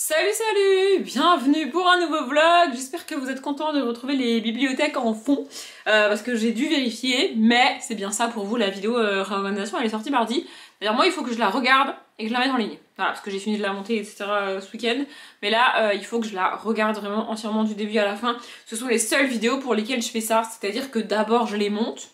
Salut salut, bienvenue pour un nouveau vlog. J'espère que vous êtes contents de retrouver les bibliothèques en fond parce que j'ai dû vérifier, mais c'est bien ça pour vous. La vidéo réorganisation elle est sortie mardi. D'ailleurs moi il faut que je la regarde et que je la mette en ligne, voilà, parce que j'ai fini de la monter etc ce week-end, mais là il faut que je la regarde vraiment entièrement du début à la fin. Ce sont les seules vidéos pour lesquelles je fais ça, c'est à dire que d'abord je les monte,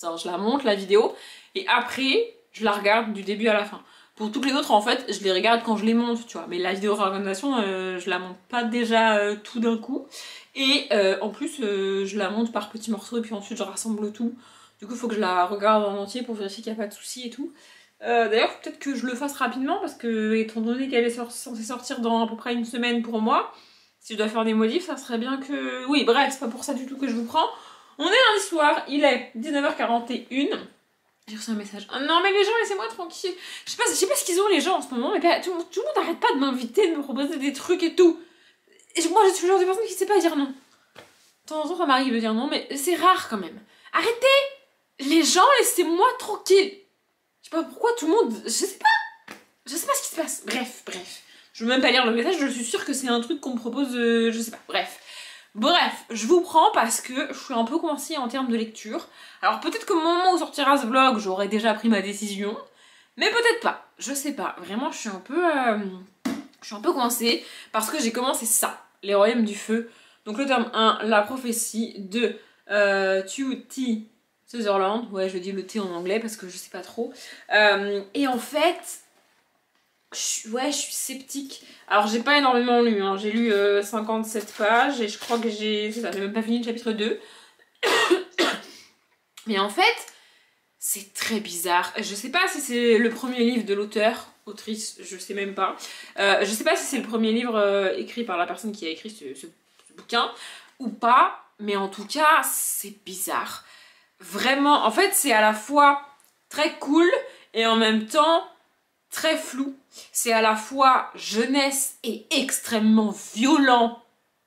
je la monte la vidéo et après je la regarde du début à la fin. Pour toutes les autres, en fait, je les regarde quand je les monte, tu vois. Mais la vidéo réorganisation, je la monte pas déjà tout d'un coup. Et en plus, je la monte par petits morceaux et puis ensuite je rassemble tout. Du coup, il faut que je la regarde en entier pour vérifier qu'il n'y a pas de soucis et tout. D'ailleurs, peut-être que je le fasse rapidement parce que, étant donné qu'elle est censée sortir dans à peu près une semaine pour moi, si je dois faire des modifs, ça serait bien que... Oui, bref, c'est pas pour ça du tout que je vous prends. On est lundi soir, il est 19h41. J'ai reçu un message. Oh non mais les gens laissez-moi tranquille. Je sais pas ce qu'ils ont les gens en ce moment, mais tout le monde n'arrête pas de m'inviter, de me proposer des trucs et tout. Et moi je suis le genre de personne qui sait pas dire non. De temps en temps ça m'arrive de dire non, mais c'est rare quand même. Arrêtez. Les gens laissez-moi tranquille. Je sais pas pourquoi tout le monde... Je sais pas ce qui se passe. Bref. Je veux même pas lire le message, je suis sûre que c'est un truc qu'on me propose, je sais pas. Bref, je vous prends parce que je suis un peu coincée en termes de lecture. Alors peut-être qu'au moment où sortira ce vlog, j'aurai déjà pris ma décision. Mais peut-être pas, je sais pas. Vraiment, je suis un peu coincée parce que j'ai commencé ça, Les Royaumes du Feu. Donc le tome 1, La prophétie de T.U.T. Sutherland. Ouais, je dis le T en anglais parce que je sais pas trop. Et en fait... je suis sceptique. Alors j'ai pas énormément lu, hein. J'ai lu 57 pages et je crois que j'ai même pas fini le chapitre 2. Mais en fait, c'est très bizarre. Je sais pas si c'est le premier livre de l'auteur, autrice, je sais même pas. Je sais pas si c'est le premier livre écrit par la personne qui a écrit ce bouquin ou pas, mais en tout cas, c'est bizarre. Vraiment, en fait, c'est à la fois très cool et en même temps très flou. C'est à la fois jeunesse et extrêmement violent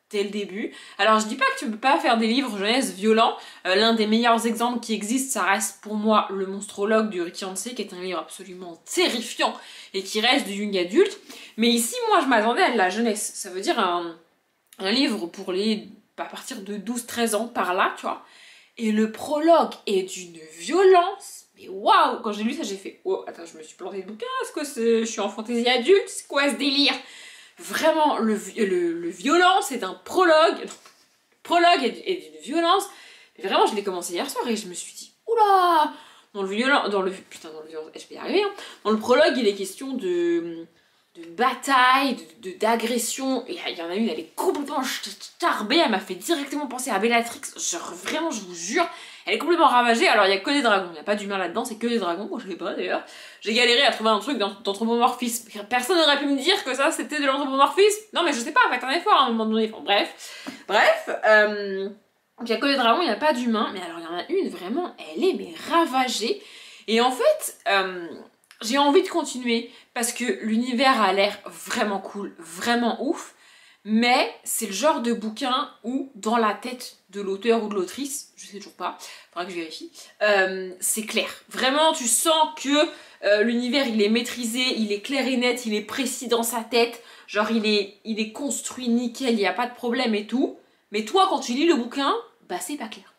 dès le début. Alors je dis pas que tu peux pas faire des livres jeunesse violents. L'un des meilleurs exemples qui existe, ça reste pour moi Le Monstrologue du Rick Yancey, qui est un livre absolument terrifiant et qui reste du young adulte. Mais ici, moi, je m'attendais à de la jeunesse. Ça veut dire un livre pour les... à partir de 12-13 ans, par là, tu vois. Et le prologue est d'une violence. Mais waouh! Quand j'ai lu ça, j'ai fait oh, attends, je me suis plantée de bouquin, est-ce que je suis en fantaisie adulte? C'est quoi ce délire? Vraiment, le violent, c'est un prologue. Le prologue est d'une violence. Vraiment, je l'ai commencé hier soir et je me suis dit oula! Dans le violent, putain, dans le violent, je vais y arriver, hein. Dans le prologue, il est question de bataille, d'agression. Et il y en a une, elle est complètement starbée, elle m'a fait directement penser à Bellatrix. Genre, vraiment, je vous jure. Elle est complètement ravagée, alors il n'y a que des dragons, il n'y a pas d'humains là-dedans, c'est que des dragons, moi je sais pas d'ailleurs. J'ai galéré à trouver un truc d'anthropomorphisme. Personne n'aurait pu me dire que ça c'était de l'anthropomorphisme. Non mais je sais pas, faites un effort à un moment donné. Enfin, bref, il n'y a que des dragons, il n'y a pas d'humains, mais alors il y en a une vraiment, elle est mais ravagée. Et en fait, j'ai envie de continuer parce que l'univers a l'air vraiment cool, vraiment ouf. Mais c'est le genre de bouquin où, dans la tête de l'auteur ou de l'autrice, je sais toujours pas, faudra que je vérifie, c'est clair. Vraiment, tu sens que l'univers, il est maîtrisé, il est clair et net, il est précis dans sa tête, genre il est construit nickel, il n'y a pas de problème et tout. Mais toi, quand tu lis le bouquin, bah c'est pas clair.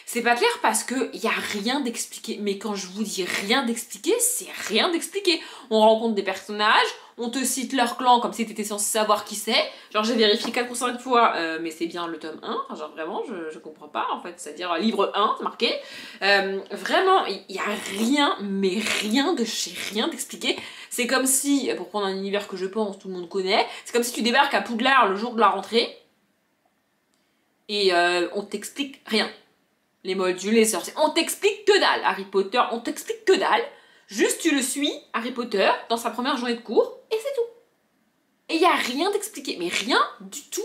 C'est pas clair parce qu'il n'y a rien d'expliqué. Mais quand je vous dis rien d'expliqué, c'est rien d'expliqué. On rencontre des personnages, on te cite leur clan comme si t'étais censé savoir qui c'est. Genre j'ai vérifié 4 ou 5 fois, mais c'est bien le tome 1. Enfin, genre vraiment, je comprends pas en fait. C'est-à-dire livre 1, c'est marqué. Vraiment, il n'y a rien, mais rien de chez rien d'expliqué. C'est comme si, pour prendre un univers que je pense tout le monde connaît, c'est comme si tu débarques à Poudlard le jour de la rentrée et on t'explique rien. Les moldus, les sorciers, on t'explique que dalle. Harry Potter, on t'explique que dalle. Juste tu le suis, Harry Potter, dans sa première journée de cours, et c'est tout. Et il n'y a rien d'expliqué, mais rien du tout.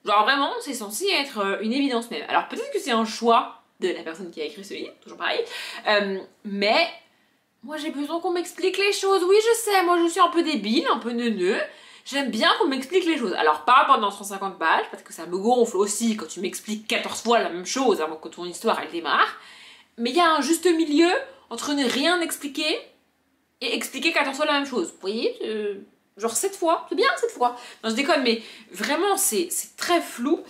Genre vraiment, c'est censé être une évidence même. Alors peut-être que c'est un choix de la personne qui a écrit ce livre, toujours pareil, mais moi j'ai besoin qu'on m'explique les choses. Oui, je sais, moi je suis un peu débile, un peu neuneux. J'aime bien qu'on m'explique les choses. Alors pas pendant 150 pages, parce que ça me gonfle aussi quand tu m'expliques 14 fois la même chose avant que ton histoire elle démarre. Mais il y a un juste milieu entre ne rien expliquer et expliquer 14 fois la même chose. Vous voyez, genre 7 fois, c'est bien 7 fois. Non, je déconne, mais vraiment, c'est très flou.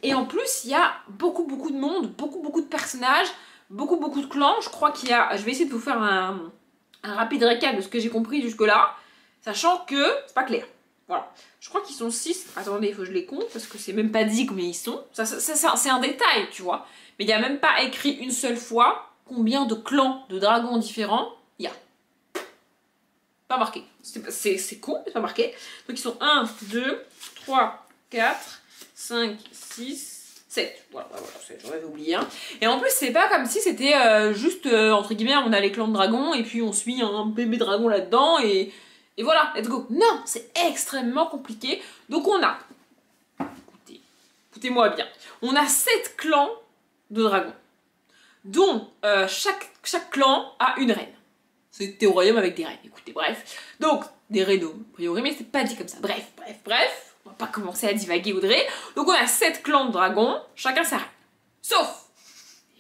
Et en plus, il y a beaucoup de monde, beaucoup de personnages, beaucoup de clans. Je crois qu'il y a... Je vais essayer de vous faire un rapide récap de ce que j'ai compris jusque-là, sachant que c'est pas clair. Voilà. Je crois qu'ils sont 6. Attendez, il faut que je les compte, parce que c'est même pas dit combien ils sont. Ça c'est un détail, tu vois. Mais il n'y a même pas écrit une seule fois combien de clans de dragons différents il y a. Pas marqué. C'est con, mais c'est pas marqué. Donc ils sont 1, 2, 3, 4, 5, 6, 7. Voilà, j'en avais oublié un. Et en plus, c'est pas comme si c'était juste, entre guillemets, on a les clans de dragons et puis on suit un bébé dragon là-dedans et voilà, let's go. Non, c'est extrêmement compliqué. Donc on a, écoutez-moi bien, on a 7 clans de dragons, dont chaque clan a une reine. C'était au royaume avec des reines, écoutez, bref. Donc, des reines a priori, mais c'est pas dit comme ça. Bref. On va pas commencer à divaguer, Audrey. Donc on a 7 clans de dragons, chacun sa reine. Sauf,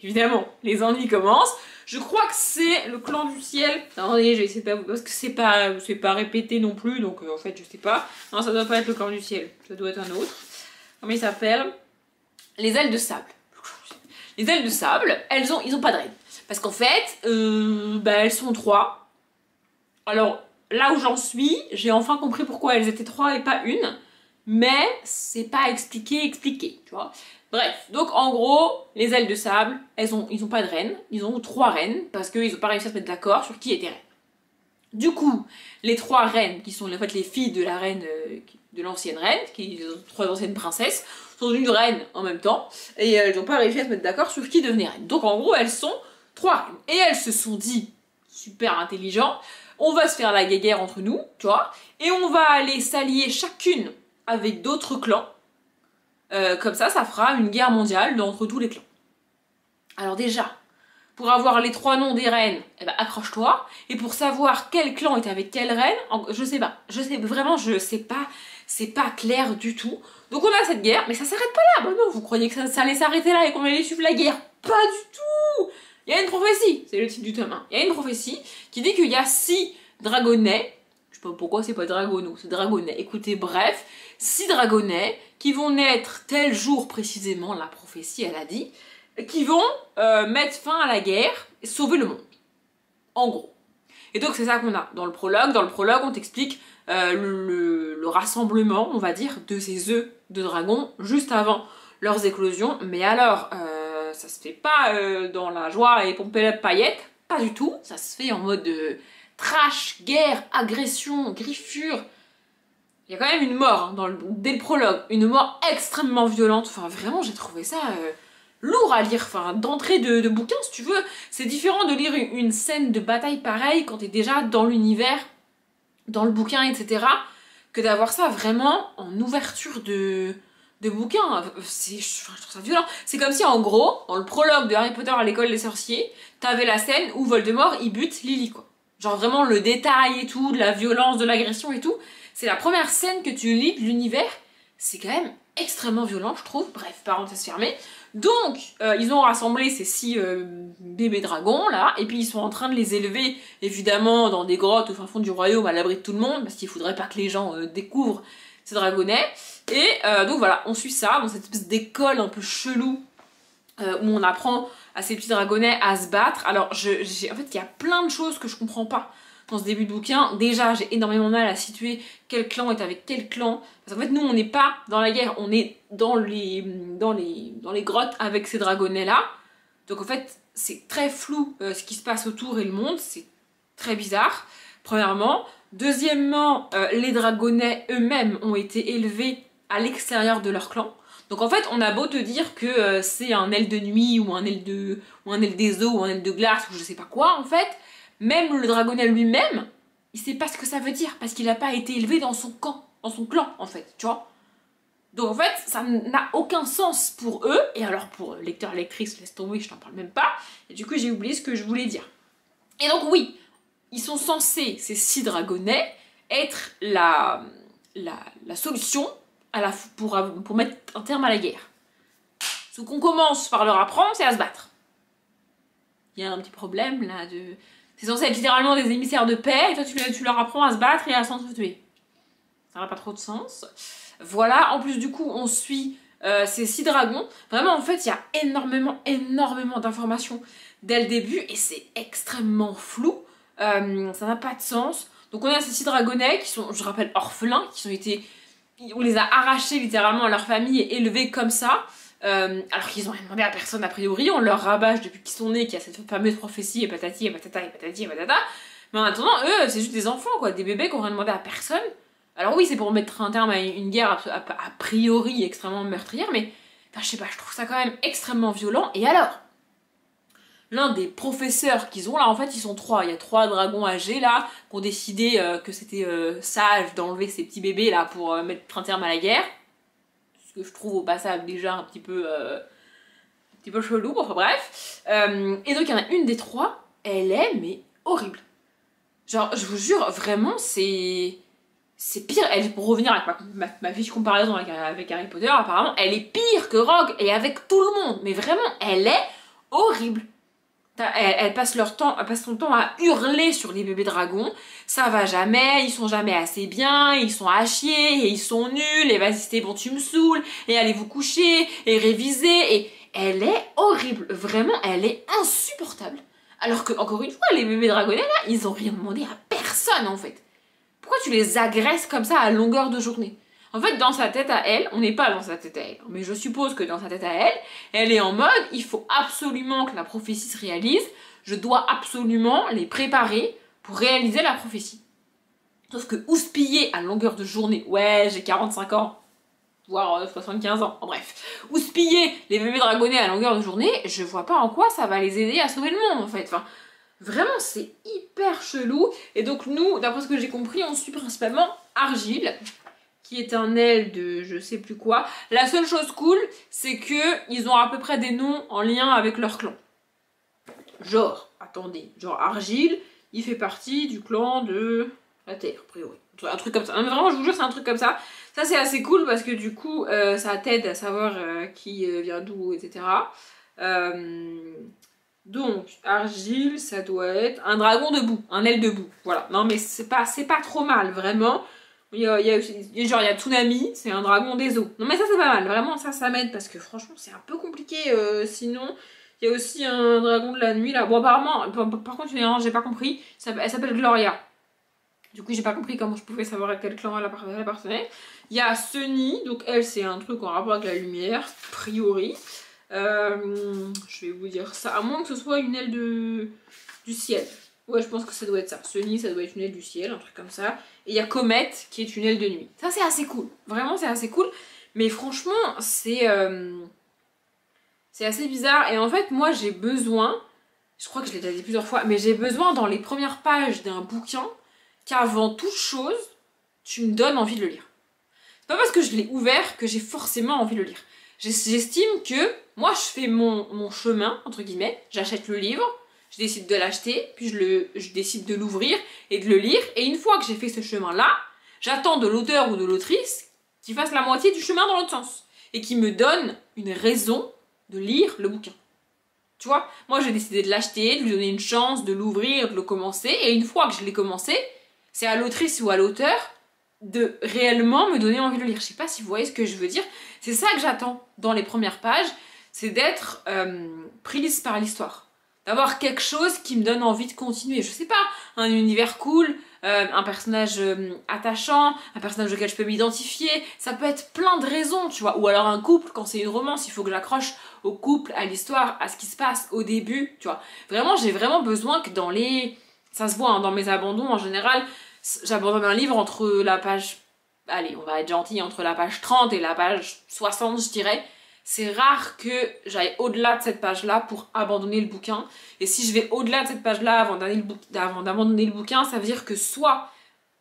évidemment, les ennuis commencent. Je crois que c'est le clan du ciel. Attendez, je vais essayer de pas vous... Parce que c'est pas répété non plus, donc en fait, je sais pas. Non, ça doit pas être le clan du ciel. Ça doit être un autre. Comment il s'appelle? Les ailes de sable. Les ailes de sable, ils ont pas de reine. Parce qu'en fait, elles sont 3. Alors, là où j'en suis, j'ai enfin compris pourquoi elles étaient 3 et pas une. Mais c'est pas expliqué, tu vois. Bref, donc en gros, les ailes de sable, ils ont pas de reine. Ils ont 3 reines, parce qu'ils ont pas réussi à se mettre d'accord sur qui était reine. Du coup, les 3 reines, qui sont en fait les filles de la reine, de l'ancienne reine, qui sont 3 anciennes princesses, sont une reine en même temps, et elles n'ont pas réussi à se mettre d'accord sur qui devenait reine. Donc en gros, elles sont 3 reines. Et elles se sont dit, super intelligents, on va se faire la guéguerre entre nous, tu vois, et on va aller s'allier chacune avec d'autres clans. Comme ça fera une guerre mondiale entre tous les clans. Alors déjà, pour avoir les 3 noms des reines, accroche-toi. Et pour savoir quel clan est avec quelle reine, je sais pas. C'est pas clair du tout. Donc on a cette guerre, mais ça s'arrête pas là. Bah non, vous croyez que ça allait s'arrêter là et qu'on allait suivre la guerre? Pas du tout. Il y a une prophétie, c'est le titre du tome 1. Il y a une prophétie qui dit qu'il y a 6 dragonnets. Je sais pas pourquoi c'est pas dragono, c'est dragonnets. Écoutez, bref, 6 dragonnets qui vont naître tel jour précisément, la prophétie elle a dit, qui vont mettre fin à la guerre et sauver le monde. En gros. Et donc c'est ça qu'on a dans le prologue. Dans le prologue, on t'explique le rassemblement, on va dire, de ces œufs de dragon juste avant leurs éclosions. Mais alors, ça se fait pas dans la joie et pomper paillettes, pas du tout. Ça se fait en mode trash, guerre, agression, griffure. Il y a quand même une mort hein, dès le prologue, une mort extrêmement violente. Enfin vraiment, j'ai trouvé ça lourd à lire. Enfin, d'entrée de bouquin, si tu veux. C'est différent de lire une scène de bataille pareille quand t'es déjà dans l'univers, dans le bouquin, etc. que d'avoir ça vraiment en ouverture de bouquin. Je trouve ça violent. C'est comme si, en gros, dans le prologue de Harry Potter à l'école des sorciers, t'avais la scène où Voldemort, il bute Lily, quoi. Genre vraiment le détail et tout, de la violence, de l'agression et tout. C'est la première scène que tu lis de l'univers. C'est quand même extrêmement violent, je trouve. Bref, parenthèse fermée. Donc, ils ont rassemblé ces 6 bébés dragons, là, et puis ils sont en train de les élever, évidemment, dans des grottes au fin fond du royaume, à l'abri de tout le monde, parce qu'il faudrait pas que les gens découvrent ces dragonnets. Et donc voilà, on suit ça, dans cette espèce d'école un peu chelou, où on apprend à ces petits dragonnets à se battre. Alors, en fait, il y a plein de choses que je comprends pas dans ce début de bouquin. Déjà, j'ai énormément de mal à situer quel clan est avec quel clan. Parce qu'en fait, nous, on n'est pas dans la guerre, on est dans les grottes avec ces dragonnets-là. Donc en fait, c'est très flou ce qui se passe autour et le monde. C'est très bizarre, premièrement. Deuxièmement, les dragonnets eux-mêmes ont été élevés à l'extérieur de leur clan. Donc en fait, on a beau te dire que c'est un aile de nuit ou un aile des eaux ou un aile de glace ou je sais pas quoi, en fait, même le dragonnet lui-même, il sait pas ce que ça veut dire parce qu'il n'a pas été élevé dans son camp, dans son clan en fait, tu vois. Donc en fait, ça n'a aucun sens pour eux, et alors pour lecteur, lectrice, laisse tomber, je t'en parle même pas, et du coup j'ai oublié ce que je voulais dire. Et donc oui, ils sont censés, ces 6 dragonnets, être la solution pour mettre un terme à la guerre. Ce qu'on commence par leur apprendre, c'est à se battre. Il y a un petit problème là C'est censé être littéralement des émissaires de paix, et toi tu leur apprends à se battre et à s'entretuer. Ça n'a pas trop de sens. Voilà, en plus du coup, on suit ces 6 dragons. Vraiment, en fait, il y a énormément d'informations dès le début, et c'est extrêmement flou. Ça n'a pas de sens. Donc on a ces 6 dragonnets qui sont, je rappelle, orphelins, on les a arrachés littéralement à leur famille et élevés comme ça. Alors qu'ils ont rien demandé à personne a priori, on leur rabâche depuis qu'ils sont nés qu'il y a cette fameuse prophétie et patati et patata et patati et patata. Mais en attendant, eux, c'est juste des enfants quoi, des bébés qui ont rien demandé à personne. Alors oui, c'est pour mettre un terme à une guerre a priori extrêmement meurtrière, mais enfin, je sais pas, je trouve ça quand même extrêmement violent. Et alors, l'un des professeurs qu'ils ont là, en fait, ils sont 3. Il y a 3 dragons âgés là, qui ont décidé que c'était sage d'enlever ces petits bébés là pour mettre un terme à la guerre. Ce que je trouve au passage déjà un petit peu chelou, enfin bref. Et donc il y en a une des 3, elle est mais horrible. Genre, je vous jure, vraiment, c'est pire. Pour revenir avec ma fiche comparaison avec Harry Potter, apparemment, elle est pire que Rogue et avec tout le monde. Mais vraiment, elle est horrible. Elle passe son temps à hurler sur les bébés dragons. Ça va jamais, ils sont jamais assez bien, ils sont à chier, et ils sont nuls, et vas-y c'était bon tu me saoules, et allez vous coucher, et réviser, et elle est horrible. Vraiment, elle est insupportable. Alors que, encore une fois, les bébés dragonnets là, ils ont rien demandé à personne en fait. Pourquoi tu les agresses comme ça à longueur de journée? En fait, dans sa tête à elle, on n'est pas dans sa tête à elle, mais je suppose que dans sa tête à elle, elle est en mode, il faut absolument que la prophétie se réalise, je dois absolument les préparer pour réaliser la prophétie. Sauf que houspiller à longueur de journée, ouais, j'ai 45 ans, voire 75 ans, en bref, houspiller les bébés dragonnés à longueur de journée, je vois pas en quoi ça va les aider à sauver le monde en fait. Enfin, vraiment, c'est hyper chelou. Et donc nous, d'après ce que j'ai compris, on suit principalement Argyle, qui est un aile de je sais plus quoi. La seule chose cool, c'est que ils ont à peu près des noms en lien avec leur clan. Genre, attendez, genre Argyle, il fait partie du clan de la Terre, a priori. Un truc comme ça. Non mais vraiment, je vous jure, c'est un truc comme ça. Ça, c'est assez cool parce que du coup, ça t'aide à savoir qui vient d'où, etc. Donc, Argyle, ça doit être un dragon debout, un aile debout. Voilà. Non mais c'est pas trop mal, vraiment. Il y a Tsunami, c'est un dragon des eaux. Non mais ça c'est pas mal, vraiment ça m'aide parce que franchement c'est un peu compliqué sinon. Il y a aussi un dragon de la nuit là. Bon apparemment, par contre j'ai pas compris, elle s'appelle Gloria. Du coup j'ai pas compris comment je pouvais savoir à quel clan elle appartenait. Il y a Sunny, donc elle c'est un truc en rapport avec la lumière, a priori. Je vais vous dire ça, à moins que ce soit une aile du ciel. Ouais, je pense que ça doit être ça. Sunny, ça doit être une aile du ciel, un truc comme ça. Et il y a Comet, qui est une aile de nuit. Ça, c'est assez cool. Vraiment, c'est assez cool. Mais franchement, c'est assez bizarre. Et en fait, moi, j'ai besoin, je crois que je l'ai déjà dit plusieurs fois, mais j'ai besoin dans les premières pages d'un bouquin qu'avant toute chose, tu me donnes envie de le lire. C'est pas parce que je l'ai ouvert que j'ai forcément envie de le lire. J'estime que moi, je fais mon chemin, entre guillemets. J'achète le livre. Je décide de l'acheter, puis je décide de l'ouvrir et de le lire. Et une fois que j'ai fait ce chemin-là, j'attends de l'auteur ou de l'autrice qui fasse la moitié du chemin dans l'autre sens. Et qui me donne une raison de lire le bouquin. Tu vois, moi j'ai décidé de l'acheter, de lui donner une chance, de l'ouvrir, de le commencer. Et une fois que je l'ai commencé, c'est à l'autrice ou à l'auteur de réellement me donner envie de le lire. Je sais pas si vous voyez ce que je veux dire. C'est ça que j'attends dans les premières pages. C'est d'être prise par l'histoire. D'avoir quelque chose qui me donne envie de continuer. Je sais pas, un univers cool, un personnage attachant, un personnage auquel je peux m'identifier. Ça peut être plein de raisons, tu vois. Ou alors un couple, quand c'est une romance, il faut que j'accroche au couple, à l'histoire, à ce qui se passe au début, tu vois. Vraiment, j'ai vraiment besoin que dans les... Ça se voit, hein, dans mes abandons, en général, j'abandonne un livre entre la page... Allez, on va être gentil, entre la page 30 et la page 60, je dirais. C'est rare que j'aille au-delà de cette page-là pour abandonner le bouquin. Et si je vais au-delà de cette page-là avant d'abandonner le bouquin, ça veut dire que soit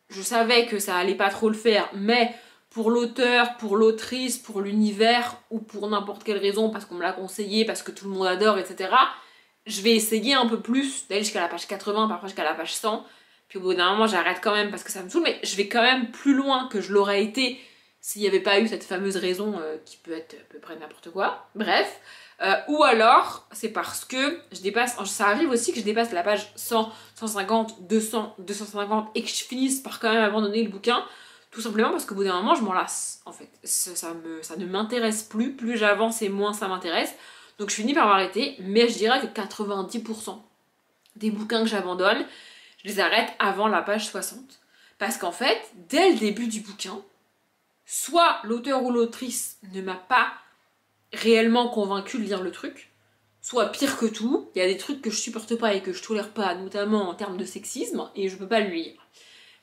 je savais que ça allait pas trop le faire, mais pour l'auteur, pour l'autrice, pour l'univers, ou pour n'importe quelle raison, parce qu'on me l'a conseillé, parce que tout le monde adore, etc., je vais essayer un peu plus, d'aller jusqu'à la page 80, parfois jusqu'à la page 100, puis au bout d'un moment j'arrête quand même parce que ça me saoule, mais je vais quand même plus loin que je l'aurais été s'il n'y avait pas eu cette fameuse raison qui peut être à peu près n'importe quoi. Bref, Ou alors, c'est parce que je dépasse, ça arrive aussi que je dépasse la page 100, 150, 200, 250 et que je finisse par quand même abandonner le bouquin, tout simplement parce qu'au bout d'un moment, je m'en lasse, en fait. Ça ne m'intéresse plus, plus j'avance et moins ça m'intéresse. Donc je finis par m'arrêter, mais je dirais que 90% des bouquins que j'abandonne, je les arrête avant la page 60. Parce qu'en fait, dès le début du bouquin, soit l'auteur ou l'autrice ne m'a pas réellement convaincu de lire le truc, soit pire que tout, il y a des trucs que je supporte pas et que je tolère pas, notamment en termes de sexisme, et je peux pas le lire.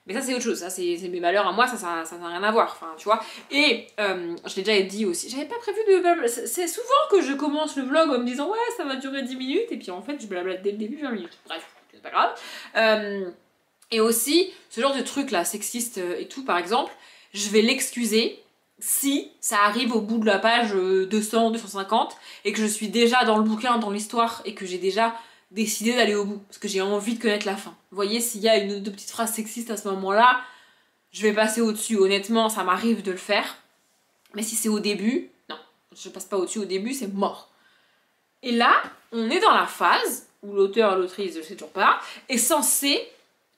Mais ça c'est autre chose, ça c'est mes malheurs à moi, ça n'a rien à voir, enfin tu vois. Et je l'ai déjà dit aussi, j'avais pas prévu de... C'est souvent que je commence le vlog en me disant ouais ça va durer 10 minutes, et puis en fait je blablate dès le début 20 minutes. Bref, c'est pas grave. Et aussi, ce genre de truc là, sexiste et tout par exemple, je vais l'excuser si ça arrive au bout de la page 200, 250 et que je suis déjà dans le bouquin, dans l'histoire et que j'ai déjà décidé d'aller au bout parce que j'ai envie de connaître la fin. Vous voyez, s'il y a une ou deux petites phrases sexistes à ce moment-là, je vais passer au-dessus. Honnêtement, ça m'arrive de le faire. Mais si c'est au début, non, je passe pas au-dessus au début, c'est mort. Et là, on est dans la phase où l'auteur, l'autrice, je sais toujours pas, est censé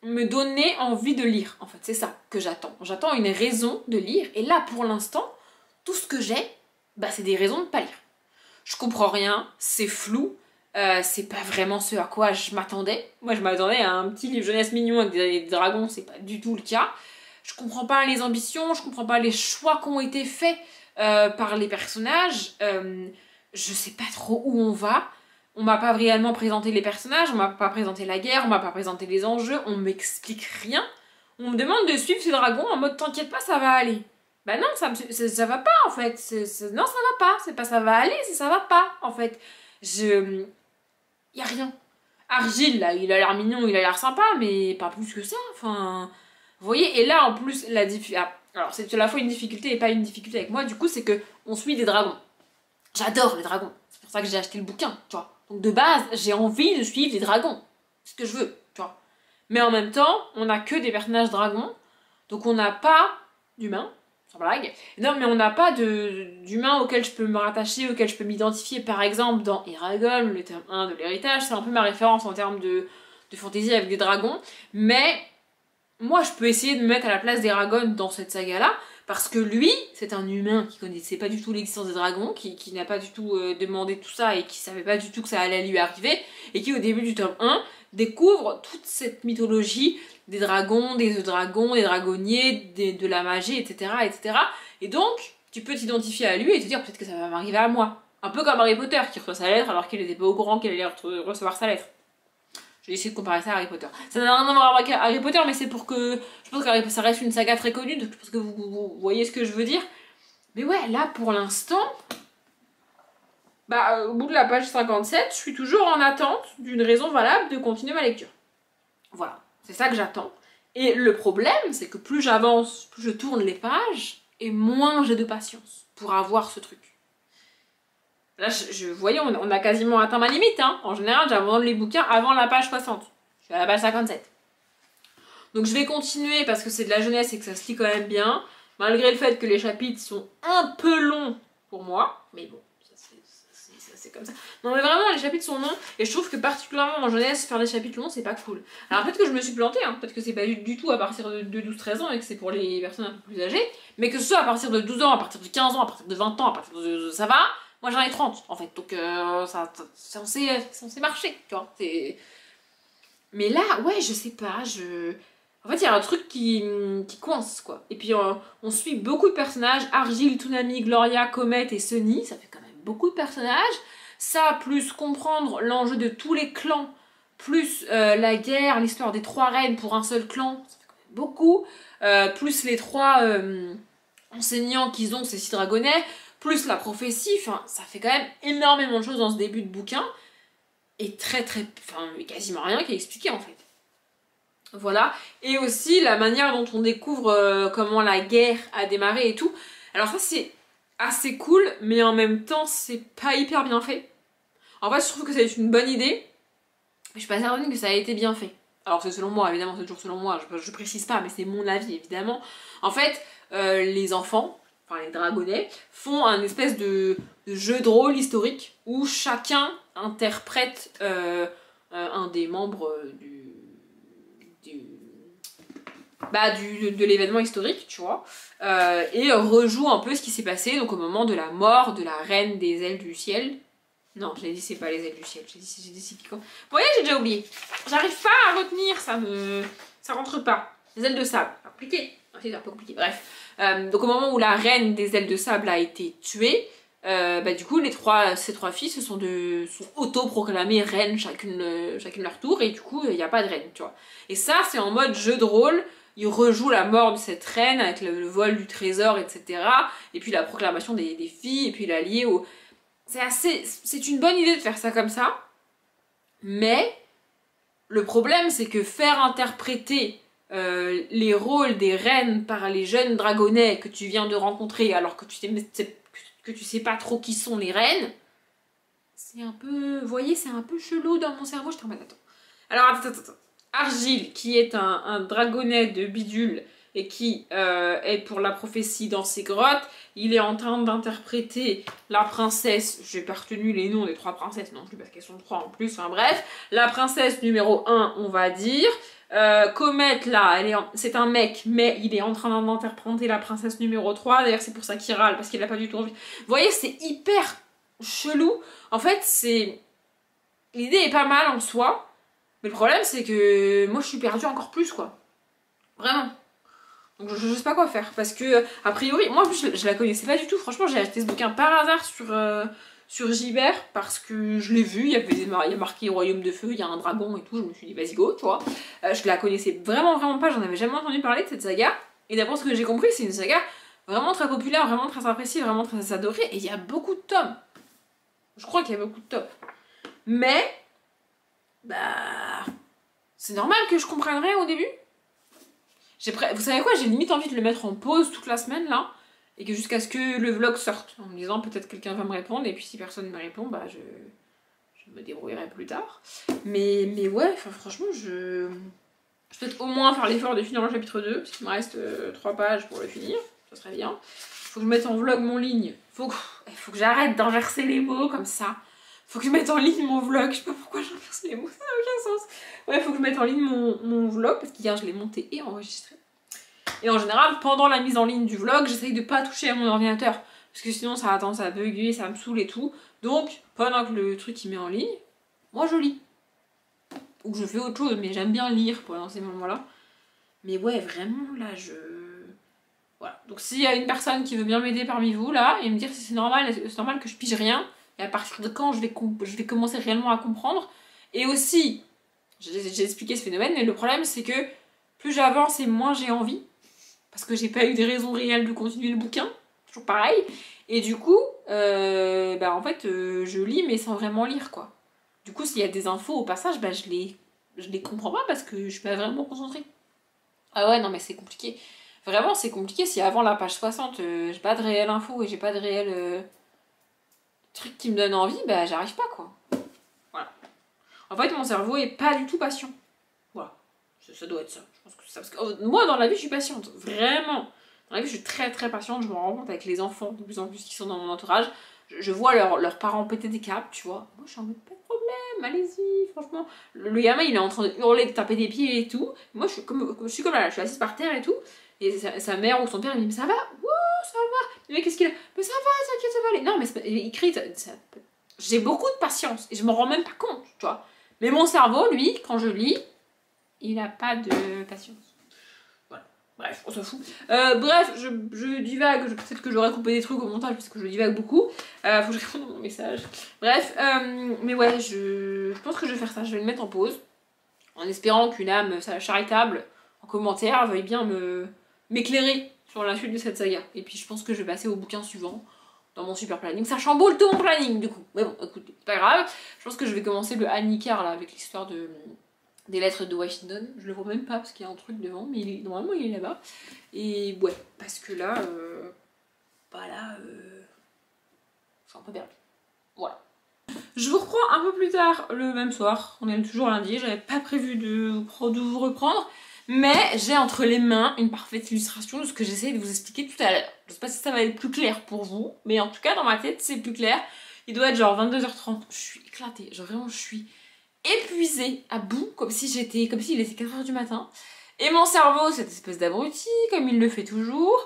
me donner envie de lire. En fait, c'est ça que j'attends. J'attends une raison de lire. Et là, pour l'instant, tout ce que j'ai, bah, c'est des raisons de pas lire. Je comprends rien, c'est flou, c'est pas vraiment ce à quoi je m'attendais. Moi, je m'attendais à un petit livre jeunesse mignon avec des dragons, c'est pas du tout le cas. Je comprends pas les ambitions, je comprends pas les choix qui ont été faits par les personnages. Je sais pas trop où on va. On m'a pas réellement présenté les personnages, on m'a pas présenté la guerre, on m'a pas présenté les enjeux, on m'explique rien. On me demande de suivre ces dragons en mode t'inquiète pas, ça va aller. Bah non, ça va pas en fait. Non, ça va pas. C'est pas ça va aller, c'est ça va pas en fait. Y a rien. Argile, là, il a l'air mignon, il a l'air sympa, mais pas plus que ça. Enfin, vous voyez, et là en plus, la difficulté. Alors, c'est à la fois une difficulté et pas une difficulté avec moi, du coup, c'est que on suit des dragons. J'adore les dragons. C'est pour ça que j'ai acheté le bouquin, tu vois. Donc de base, j'ai envie de suivre des dragons. C'est ce que je veux, tu vois. Mais en même temps, on n'a que des personnages dragons. Donc on n'a pas d'humains, sans blague. Non, mais on n'a pas d'humains auxquels je peux me rattacher, auxquels je peux m'identifier. Par exemple, dans Eragon, le tome 1 de l'héritage, c'est un peu ma référence en termes de fantaisie avec des dragons. Mais moi, je peux essayer de me mettre à la place d'Eragon dans cette saga-là. Parce que lui, c'est un humain qui connaissait pas du tout l'existence des dragons, qui n'a pas du tout demandé tout ça et qui savait pas du tout que ça allait lui arriver, et qui au début du tome 1 découvre toute cette mythologie des dragons, des dragons, des dragonniers, de la magie, etc., etc. Et donc, tu peux t'identifier à lui et te dire peut-être que ça va m'arriver à moi. Un peu comme Harry Potter qui reçoit sa lettre alors qu'il n'était pas au courant qu'il allait recevoir sa lettre. J'ai essayé de comparer ça à Harry Potter. Ça n'a rien à voir avec Harry Potter, mais c'est pour que... Je pense que ça reste une saga très connue, donc je pense que vous voyez ce que je veux dire. Mais ouais, là, pour l'instant... Bah, au bout de la page 57, je suis toujours en attente d'une raison valable de continuer ma lecture. Voilà, c'est ça que j'attends. Et le problème, c'est que plus j'avance, plus je tourne les pages, et moins j'ai de patience pour avoir ce truc. Là, vous voyez, on a quasiment atteint ma limite. Hein. En général, j'abandonne les bouquins avant la page 60. Je suis à la page 57. Donc je vais continuer parce que c'est de la jeunesse et que ça se lit quand même bien. Malgré le fait que les chapitres sont un peu longs pour moi. Mais bon, c'est comme ça. Non mais vraiment, les chapitres sont longs. Et je trouve que particulièrement en jeunesse, faire des chapitres longs, c'est pas cool. Alors peut-être que je me suis plantée. Hein. Peut-être que c'est pas du tout à partir de 12-13 ans et que c'est pour les personnes un peu plus âgées. Mais que ce soit à partir de 12 ans, à partir de 15 ans, à partir de 20 ans, à partir de... ça va. Moi j'en ai 30 en fait, donc c'est censé marcher, tu vois. Mais là, ouais, je sais pas, En fait, il y a un truc qui coince, quoi. Et puis on suit beaucoup de personnages, Argile, Toonami, Gloria, Comet et Sunny, ça fait quand même beaucoup de personnages. Ça, plus comprendre l'enjeu de tous les clans, plus la guerre, l'histoire des 3 reines pour un seul clan, ça fait quand même beaucoup. Plus les 3 enseignants qu'ils ont, ces 6 dragonnets, plus la prophétie, enfin, ça fait quand même énormément de choses dans ce début de bouquin, et quasiment rien qui est expliqué en fait. Voilà, et aussi la manière dont on découvre comment la guerre a démarré et tout. Alors ça c'est assez cool, mais en même temps c'est pas hyper bien fait. En fait je trouve que c'est une bonne idée, mais je suis pas certaine que ça a été bien fait. Alors c'est selon moi, évidemment c'est toujours selon moi, je précise pas, mais c'est mon avis évidemment. En fait, les enfants, enfin les dragonnets, font un espèce de jeu de rôle historique où chacun interprète un des membres de l'événement historique, tu vois, et rejoue un peu ce qui s'est passé donc au moment de la mort de la reine des ailes du ciel. Non, j'ai dit c'est pas les ailes du ciel, j'ai dit c'est piquant. Vous voyez, j'ai déjà oublié. J'arrive pas à retenir, ça rentre pas. Les ailes de sable, c'est compliqué. C'est un peu compliqué, bref. Donc au moment où la reine des ailes de sable a été tuée, du coup ces trois filles sont auto-proclamées reines chacune leur tour, et du coup il n'y a pas de reine, tu vois. Et ça c'est en mode jeu de rôle, ils rejouent la mort de cette reine avec le vol du trésor, etc. Et puis la proclamation des filles, et puis l'allié au... C'est une bonne idée de faire ça comme ça, mais le problème c'est que faire interpréter les rôles des reines par les jeunes dragonnets que tu viens de rencontrer alors que tu sais pas trop qui sont les reines, c'est un peu... Vous voyez, c'est un peu chelou dans mon cerveau, je t'en mets attends. Alors attends. Argile, qui est un dragonnet de bidule et qui est pour la prophétie dans ses grottes, il est en train d'interpréter la princesse, j'ai pas retenu les noms des 3 princesses non plus parce qu'elles sont 3 en plus, enfin bref, la princesse numéro 1 on va dire, Comet là, c'est un mec mais il est en train d'interpréter la princesse numéro 3, d'ailleurs c'est pour ça qu'il râle parce qu'il a pas du tout envie. Vous voyez, c'est hyper chelou, en fait l'idée est pas mal en soi, mais le problème c'est que moi je suis perdue encore plus quoi, vraiment. Donc je sais pas quoi faire, parce que, a priori, moi en plus je la connaissais pas du tout, franchement j'ai acheté ce bouquin par hasard sur Gibert, parce que je l'ai vu, il y a marqué Royaume de Feu, il y a un dragon et tout, je me suis dit vas-y go, tu vois. Je la connaissais vraiment pas, j'en avais jamais entendu parler de cette saga, et d'après ce que j'ai compris, c'est une saga vraiment très populaire, vraiment très appréciée, vraiment très adorée, et il y a beaucoup de tomes. Je crois qu'il y a beaucoup de tomes. Mais, c'est normal que je comprenne rien au début. Vous savez quoi, j'ai limite envie de le mettre en pause toute la semaine là, et que jusqu'à ce que le vlog sorte, en me disant peut-être quelqu'un va me répondre, et puis si personne me répond, je me débrouillerai plus tard. Mais ouais, franchement, je vais peut-être au moins faire l'effort de finir le chapitre 2, parce qu'il me reste 3 pages pour le finir, ça serait bien. Faut que je mette en vlog mon ligne, faut que j'arrête d'inverser les mots comme ça. Faut que je mette en ligne mon vlog, je sais pas pourquoi j'inverse les mots, ça n'a aucun sens. Ouais, faut que je mette en ligne mon vlog, parce qu'hier je l'ai monté et enregistré. Et en général, pendant la mise en ligne du vlog, j'essaye de pas toucher à mon ordinateur, parce que sinon ça a tendance à bugger, ça me saoule et tout. Donc, pendant que le truc il met en ligne, moi je lis. Ou que je fais autre chose, mais j'aime bien lire pendant ces moments-là. Mais ouais, vraiment, là, Voilà. Donc s'il y a une personne qui veut bien m'aider parmi vous, là, et me dire si c'est normal que je pige rien, et à partir de quand je vais commencer réellement à comprendre. Et aussi, j'ai expliqué ce phénomène, mais le problème c'est que plus j'avance et moins j'ai envie, parce que j'ai pas eu des raisons réelles de continuer le bouquin, toujours pareil, et du coup, en fait, je lis mais sans vraiment lire, quoi. Du coup, s'il y a des infos au passage, je les comprends pas parce que je suis pas vraiment concentrée. Ah ouais, non mais c'est compliqué. Vraiment, c'est compliqué si avant la page 60, j'ai pas de réelle info et j'ai pas de réel truc qui me donne envie, j'arrive pas, quoi. Voilà. En fait, mon cerveau est pas du tout patient. Voilà. Ça doit être ça. Je pense que c'est ça. Parce que moi, dans la vie, je suis patiente. Vraiment. Dans la vie, je suis très patiente. Je me rends compte avec les enfants, de plus en plus, qui sont dans mon entourage. Je vois leurs parents péter des câbles, tu vois. Moi, je suis en mode, pas de problème, allez-y, franchement. Le gamin, il est en train de hurler, de taper des pieds et tout. Moi, je suis comme là, je suis assise par terre et tout. Et sa mère ou son père, il me dit, mais ça va? Wouh, ça va. Mais qu'est-ce qu'il a? Mais ça va, t'inquiète, ça va aller. Non, mais il crie, j'ai beaucoup de patience et je m'en rends même pas compte, tu vois. Mais mon cerveau, lui, quand je lis, il a pas de patience. Voilà. Bref, on s'en fout. Bref, je divague. Peut-être que j'aurais coupé des trucs au montage parce que je divague beaucoup. Faut que je réponde à mon message. Bref, mais ouais, je pense que je vais faire ça. Je vais le mettre en pause. En espérant qu'une âme charitable en commentaire veuille bien m'éclairer sur la suite de cette saga. Et puis je pense que je vais passer au bouquin suivant dans mon super planning. Ça chamboule tout mon planning du coup. Mais bon, écoute, c'est pas grave. Je pense que je vais commencer le Annikar là avec l'histoire des lettres de Washington. Je le vois même pas parce qu'il y a un truc devant, mais normalement il est là-bas. Et ouais, parce que là, je suis un peu perdue. Voilà. Je vous reprends un peu plus tard le même soir. On est toujours lundi. J'avais pas prévu de vous reprendre. Mais j'ai entre les mains une parfaite illustration de ce que j'essaie de vous expliquer tout à l'heure. Je sais pas si ça va être plus clair pour vous, mais en tout cas dans ma tête c'est plus clair. Il doit être genre 22h30. Je suis éclatée, genre vraiment je suis épuisée à bout, comme s'il était 4h du matin. Et mon cerveau, cette espèce d'abruti, comme il le fait toujours.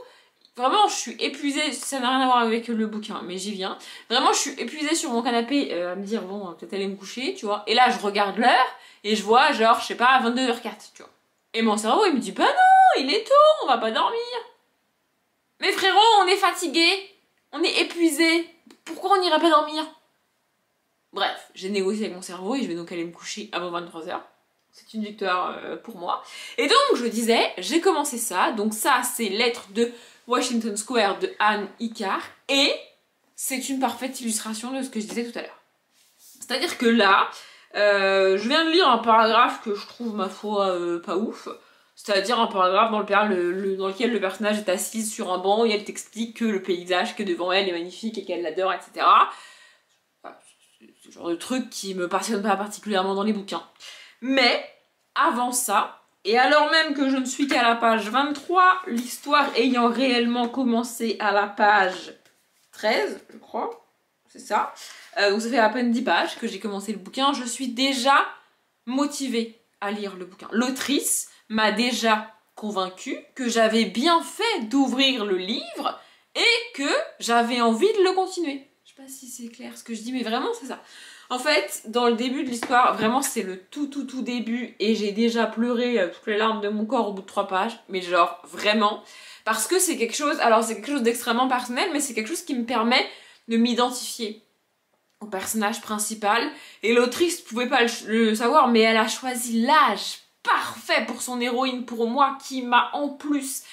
Vraiment, je suis épuisée, ça n'a rien à voir avec le bouquin, mais j'y viens. Vraiment, je suis épuisée sur mon canapé à me dire, bon, peut-être aller me coucher, tu vois. Et là, je regarde l'heure et je vois, genre, je sais pas, 22h04, tu vois. Et mon cerveau, il me dit, bah non, il est tôt, on va pas dormir. Mais frérot, on est fatigué, on est épuisé, pourquoi on n'irait pas dormir? Bref, j'ai négocié avec mon cerveau et je vais donc aller me coucher avant 23h. C'est une victoire pour moi. Et donc, je disais, j'ai commencé ça. Donc ça, c'est Lettres de Washington Square de Anne Icahn. Et c'est une parfaite illustration de ce que je disais tout à l'heure. C'est-à-dire que là, je viens de lire un paragraphe que je trouve, ma foi, pas ouf. C'est-à-dire un paragraphe dans lequel le personnage est assise sur un banc et elle t'explique que le paysage qui est devant elle est magnifique et qu'elle l'adore, etc. C'est le genre de truc qui me passionne pas particulièrement dans les bouquins. Mais, avant ça, et alors même que je ne suis qu'à la page 23, l'histoire ayant réellement commencé à la page 13, je crois, c'est ça. Donc ça fait à peine 10 pages que j'ai commencé le bouquin, je suis déjà motivée à lire le bouquin. L'autrice m'a déjà convaincue que j'avais bien fait d'ouvrir le livre et que j'avais envie de le continuer. Je sais pas si c'est clair ce que je dis, mais vraiment c'est ça. En fait, dans le début de l'histoire, vraiment c'est le tout début et j'ai déjà pleuré toutes les larmes de mon corps au bout de 3 pages, mais genre vraiment, parce que c'est quelque chose, alors c'est quelque chose d'extrêmement personnel, mais c'est quelque chose qui me permet de m'identifier au personnage principal, et l'autrice pouvait pas le savoir, mais elle a choisi l'âge parfait pour son héroïne, pour moi, qui m'a en plus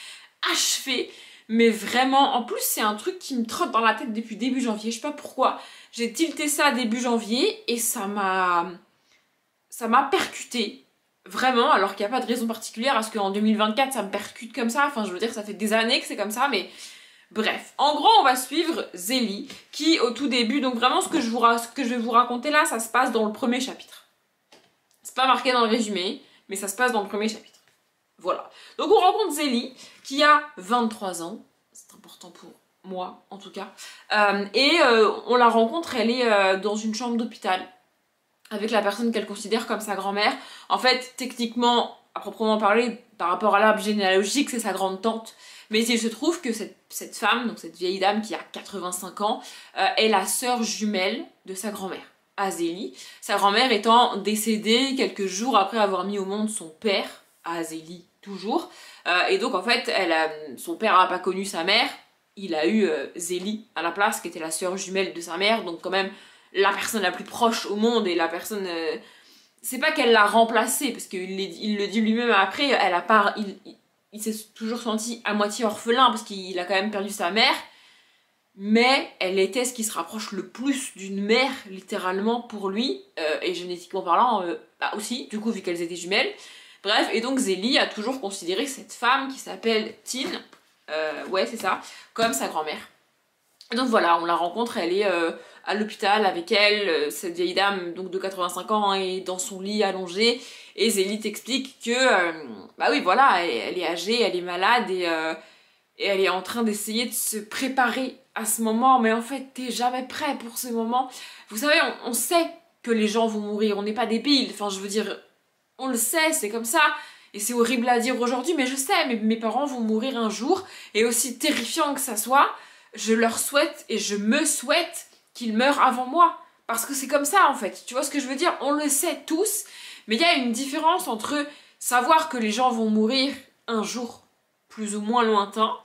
achevé. Mais vraiment, en plus c'est un truc qui me trotte dans la tête depuis début janvier, je sais pas pourquoi. J'ai tilté ça début janvier et ça m'a percuté. Vraiment, alors qu'il n'y a pas de raison particulière, parce qu'en 2024 ça me percute comme ça, enfin je veux dire ça fait des années que c'est comme ça, mais bref. En gros on va suivre Zélie, qui au tout début, donc vraiment ce que je vais vous raconter là, ça se passe dans le premier chapitre. C'est pas marqué dans le résumé, mais ça se passe dans le premier chapitre. Voilà. Donc on rencontre Zélie, qui a 23 ans, c'est important pour moi en tout cas, on la rencontre, elle est dans une chambre d'hôpital, avec la personne qu'elle considère comme sa grand-mère. En fait, techniquement, à proprement parler, par rapport à l'arbre généalogique, c'est sa grande-tante, mais il se trouve que cette femme, donc cette vieille dame qui a 85 ans, est la sœur jumelle de sa grand-mère, Azélie. Sa grand-mère étant décédée quelques jours après avoir mis au monde son père, Azélie toujours, et donc en fait son père n'a pas connu sa mère, il a eu Zélie à la place, qui était la sœur jumelle de sa mère, donc quand même la personne la plus proche au monde, et la personne, c'est pas qu'elle l'a remplacée, parce qu'il le dit lui-même après, il s'est toujours senti à moitié orphelin, parce qu'il a quand même perdu sa mère, mais elle était ce qui se rapproche le plus d'une mère, littéralement, pour lui, et génétiquement parlant, bah aussi, du coup, vu qu'elles étaient jumelles. Bref, et donc Zélie a toujours considéré cette femme qui s'appelle Tin, ouais c'est ça, comme sa grand-mère. Donc voilà, on la rencontre, elle est à l'hôpital avec elle, cette vieille dame donc de 85 ans est dans son lit allongée, et Zélie t'explique que, bah oui voilà, elle est âgée, elle est malade, et elle est en train d'essayer de se préparer à ce moment, mais en fait t'es jamais prêt pour ce moment. Vous savez, on sait que les gens vont mourir, on n'est pas débiles, enfin je veux dire, on le sait, c'est comme ça, et c'est horrible à dire aujourd'hui, mais je sais, mes parents vont mourir un jour, et aussi terrifiant que ça soit, je leur souhaite et je me souhaite qu'ils meurent avant moi, parce que c'est comme ça en fait, tu vois ce que je veux dire, on le sait tous, mais il y a une différence entre savoir que les gens vont mourir un jour plus ou moins lointain,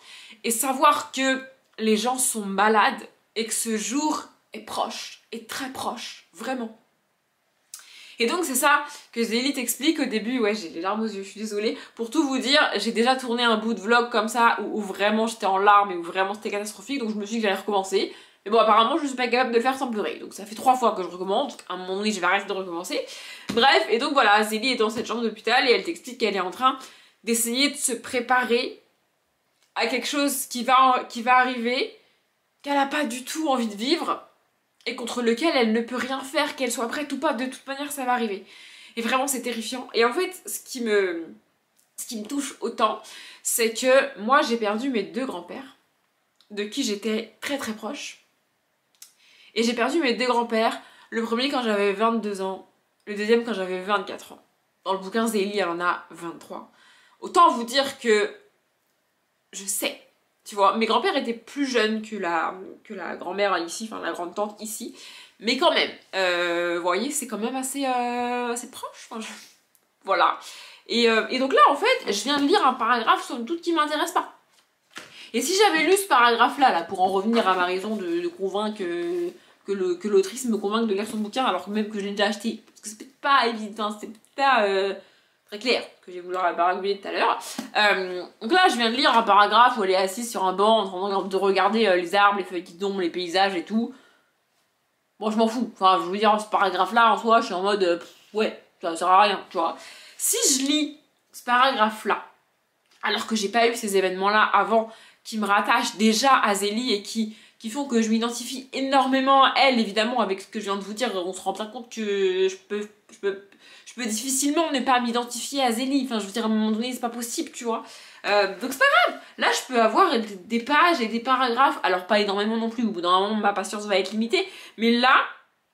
et savoir que les gens sont malades, et que ce jour est proche, est très proche, vraiment. Et donc c'est ça que Zélie t'explique au début, ouais j'ai les larmes aux yeux, je suis désolée. Pour tout vous dire, j'ai déjà tourné un bout de vlog comme ça où vraiment j'étais en larmes et où vraiment c'était catastrophique, donc je me suis dit que j'allais recommencer. Mais bon apparemment je suis pas capable de le faire sans pleurer, donc ça fait 3 fois que je recommence, donc à un moment donné je vais arrêter de recommencer. Bref, et donc voilà, Zélie est dans cette chambre d'hôpital et elle t'explique qu'elle est en train d'essayer de se préparer à quelque chose qui va arriver, qu'elle a pas du tout envie de vivre, et contre lequel elle ne peut rien faire, qu'elle soit prête ou pas, de toute manière ça va arriver. Et vraiment c'est terrifiant. Et en fait, ce qui me ce qui me touche autant, c'est que moi j'ai perdu mes deux grands-pères, de qui j'étais très très proche. Et j'ai perdu mes deux grands-pères, le premier quand j'avais 22 ans, le deuxième quand j'avais 24 ans. Dans le bouquin, Zélie, elle en a 23. Autant vous dire que je sais, tu vois, mes grands-pères étaient plus jeunes que la grand-mère ici, enfin la grande-tante ici, mais quand même, vous voyez, c'est quand même assez proche, enfin, voilà. Et donc là, en fait, je viens de lire un paragraphe somme toute qui m'intéresse pas. Et si j'avais lu ce paragraphe-là, là, pour en revenir à ma raison de convaincre que l'autrice me convainque de lire son bouquin, alors que même que je l'ai déjà acheté, parce que c'était pas évident, c'était pas très clair, que j'ai voulu baragouiner tout à l'heure. Donc là, je viens de lire un paragraphe où elle est assise sur un banc en train de regarder les arbres, les feuilles qui tombent, les paysages et tout. Bon, je m'en fous. Enfin, je veux dire, ce paragraphe-là, en soi, je suis en mode, ouais, ça sert à rien, tu vois. Si je lis ce paragraphe-là, alors que j'ai pas eu ces événements-là avant, qui me rattachent déjà à Zélie et qui font que je m'identifie énormément à elle, évidemment, avec ce que je viens de vous dire, on se rend bien compte que je peux difficilement ne pas m'identifier à Zélie. Enfin, je veux dire, à un moment donné, c'est pas possible, tu vois. Donc c'est pas grave. Là, je peux avoir des pages et des paragraphes. Alors, pas énormément non plus. Au bout d'un moment, ma patience va être limitée. Mais là,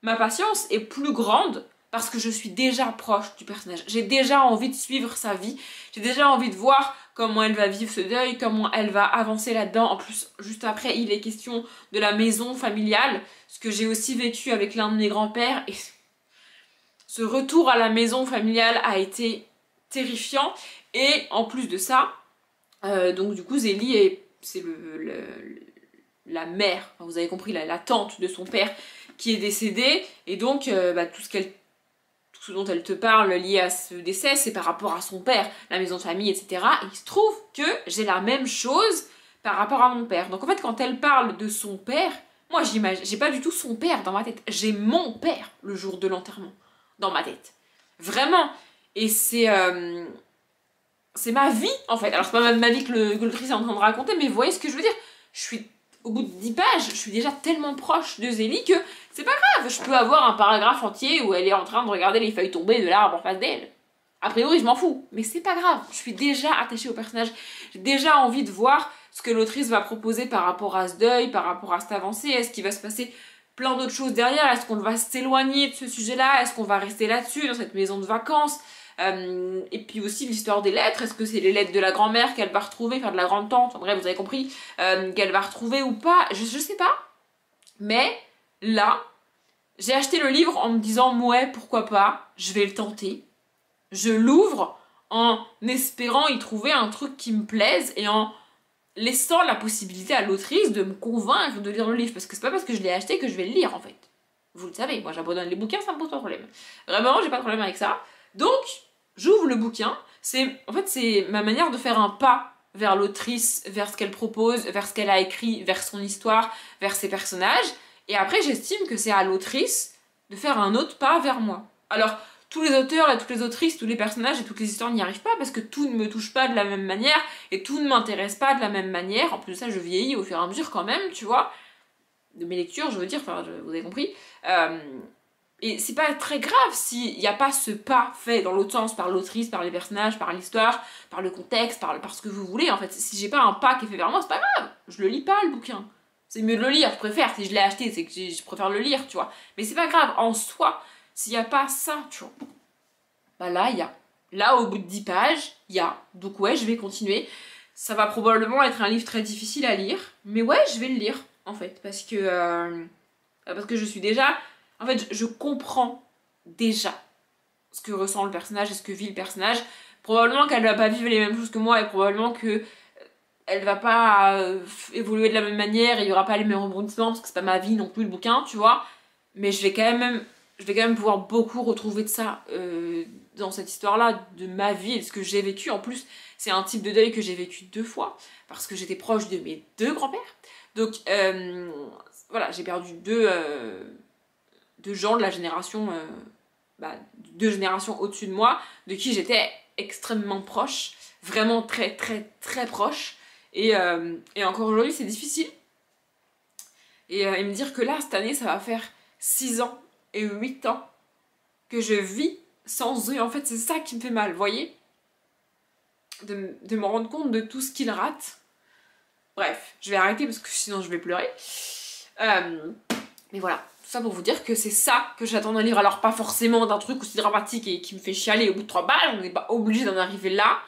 ma patience est plus grande parce que je suis déjà proche du personnage. J'ai déjà envie de suivre sa vie. J'ai déjà envie de voir comment elle va vivre ce deuil, comment elle va avancer là-dedans. En plus, juste après, il est question de la maison familiale, ce que j'ai aussi vécu avec l'un de mes grands-pères. Et ce retour à la maison familiale a été terrifiant. Et en plus de ça, donc du coup, Zélie, c'est la mère, enfin, vous avez compris, la tante de son père qui est décédée. Et donc, tout ce dont elle te parle lié à ce décès, c'est par rapport à son père, la maison de famille, etc. Et il se trouve que j'ai la même chose par rapport à mon père. Donc en fait, quand elle parle de son père, moi j'ai pas du tout son père dans ma tête. J'ai mon père le jour de l'enterrement dans ma tête. Vraiment. Et c'est ma vie, en fait. Alors c'est pas ma vie que l'autrice est en train de raconter, mais vous voyez ce que je veux dire. Je suis au bout de 10 pages, je suis déjà tellement proche de Zélie que c'est pas grave, je peux avoir un paragraphe entier où elle est en train de regarder les feuilles tombées de l'arbre en face d'elle. A priori, je m'en fous, mais c'est pas grave, je suis déjà attachée au personnage. J'ai déjà envie de voir ce que l'autrice va proposer par rapport à ce deuil, par rapport à cette avancée. Est-ce qu'il va se passer plein d'autres choses derrière? Est-ce qu'on va s'éloigner de ce sujet-là? Est-ce qu'on va rester là-dessus, dans cette maison de vacances? Et puis aussi l'histoire des lettres, est-ce que c'est les lettres de la grand-mère qu'elle va retrouver, enfin de la grande-tante, en bref, vous avez compris, qu'elle va retrouver ou pas, je sais pas. Mais là, j'ai acheté le livre en me disant, ouais, pourquoi pas, je vais le tenter. Je l'ouvre en espérant y trouver un truc qui me plaise et en laissant la possibilité à l'autrice de me convaincre de lire le livre, parce que c'est pas parce que je l'ai acheté que je vais le lire en fait. Vous le savez, moi j'abandonne les bouquins, ça me pose pas de problème. Vraiment, j'ai pas de problème avec ça. Donc, j'ouvre le bouquin, en fait c'est ma manière de faire un pas vers l'autrice, vers ce qu'elle propose, vers ce qu'elle a écrit, vers son histoire, vers ses personnages, et après j'estime que c'est à l'autrice de faire un autre pas vers moi. Alors, tous les auteurs et toutes les autrices, tous les personnages et toutes les histoires n'y arrivent pas parce que tout ne me touche pas de la même manière et tout ne m'intéresse pas de la même manière. En plus de ça, je vieillis au fur et à mesure quand même, tu vois, de mes lectures, je veux dire, enfin, vous avez compris. Et c'est pas très grave s'il n'y a pas ce pas fait dans l'autre sens par l'autrice, par les personnages, par l'histoire, par le contexte, par ce que vous voulez. En fait, si j'ai pas un pas qui est fait vers moi, c'est pas grave. Je le lis pas, le bouquin. C'est mieux de le lire, je préfère. Si je l'ai acheté, c'est que je préfère le lire, tu vois. Mais c'est pas grave, en soi, s'il n'y a pas ça, tu vois. Bah là, il y a. Là, au bout de 10 pages, il y a. Donc ouais, je vais continuer. Ça va probablement être un livre très difficile à lire. Mais ouais, je vais le lire, en fait. Parce que je suis déjà... En fait, je comprends déjà ce que ressent le personnage et ce que vit le personnage. Probablement qu'elle va pas vivre les mêmes choses que moi et probablement que elle va pas évoluer de la même manière et il y aura pas les mêmes rebondissements parce que c'est pas ma vie non plus le bouquin, tu vois. Mais je vais quand même pouvoir beaucoup retrouver de ça dans cette histoire-là, de ma vie et de ce que j'ai vécu. En plus, c'est un type de deuil que j'ai vécu 2 fois parce que j'étais proche de mes 2 grands-pères. Donc voilà, j'ai perdu deux gens de la génération, 2 générations au-dessus de moi, de qui j'étais extrêmement proche, vraiment très très très proche. Et encore aujourd'hui, c'est difficile. Et me dire que là, cette année, ça va faire 6 ans et 8 ans que je vis sans eux. En fait, c'est ça qui me fait mal, vous voyez? de me rendre compte de tout ce qu'il rate. Bref, je vais arrêter parce que sinon je vais pleurer. Mais voilà, tout ça pour vous dire que c'est ça que j'attends d'un livre. Alors pas forcément d'un truc aussi dramatique et qui me fait chialer au bout de 3 balles, on n'est pas obligé d'en arriver là,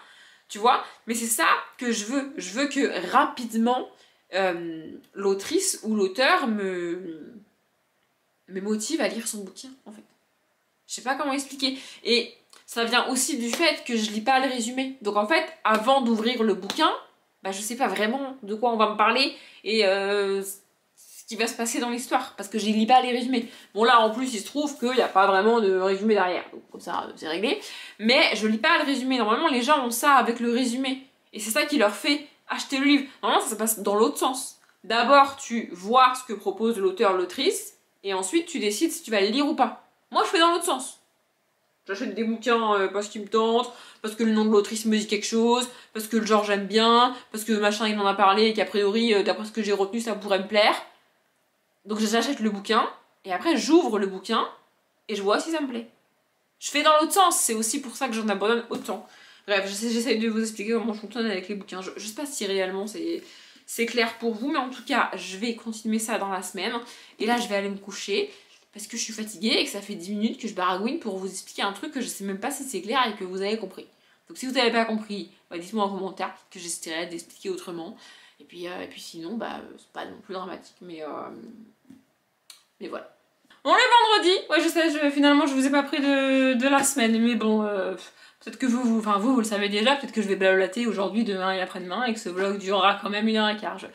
tu vois. Mais c'est ça que je veux. Je veux que rapidement, l'autrice ou l'auteur me motive à lire son bouquin, en fait. Je sais pas comment expliquer. Et ça vient aussi du fait que je lis pas le résumé. Donc en fait, avant d'ouvrir le bouquin, bah je sais pas vraiment de quoi on va me parler et ce qui va se passer dans l'histoire. Parce que je lis pas les résumés. Bon là, en plus, il se trouve qu'il n'y a pas vraiment de résumé derrière. Donc comme ça, c'est réglé. Mais je lis pas le résumé. Normalement, les gens ont ça avec le résumé. Et c'est ça qui leur fait acheter le livre. Normalement, ça se passe dans l'autre sens. D'abord, tu vois ce que propose l'auteur, l'autrice. Et ensuite, tu décides si tu vas le lire ou pas. Moi, je fais dans l'autre sens. J'achète des bouquins parce qu'ils me tentent, parce que le nom de l'autrice me dit quelque chose, parce que le genre j'aime bien, parce que machin il m'en a parlé et qu'a priori, d'après ce que j'ai retenu, ça pourrait me plaire. Donc j'achète le bouquin, et après j'ouvre le bouquin, et je vois si ça me plaît. Je fais dans l'autre sens, c'est aussi pour ça que j'en abandonne autant. Bref, j'essaie de vous expliquer comment je fonctionne avec les bouquins. Je sais pas si réellement c'est clair pour vous, mais en tout cas, je vais continuer ça dans la semaine. Et là, je vais aller me coucher parce que je suis fatiguée et que ça fait 10 minutes que je baragouine pour vous expliquer un truc que je sais même pas si c'est clair et que vous avez compris. Donc si vous n'avez pas compris, bah, dites-moi en commentaire que j'essaierai d'expliquer autrement. Et puis sinon, bah, c'est pas non plus dramatique, mais voilà. On est vendredi, ouais je sais, finalement je vous ai pas pris de la semaine, mais bon, peut-être que vous le savez déjà, peut-être que je vais blablater aujourd'hui, demain et après-demain, et que ce vlog durera quand même 1h15.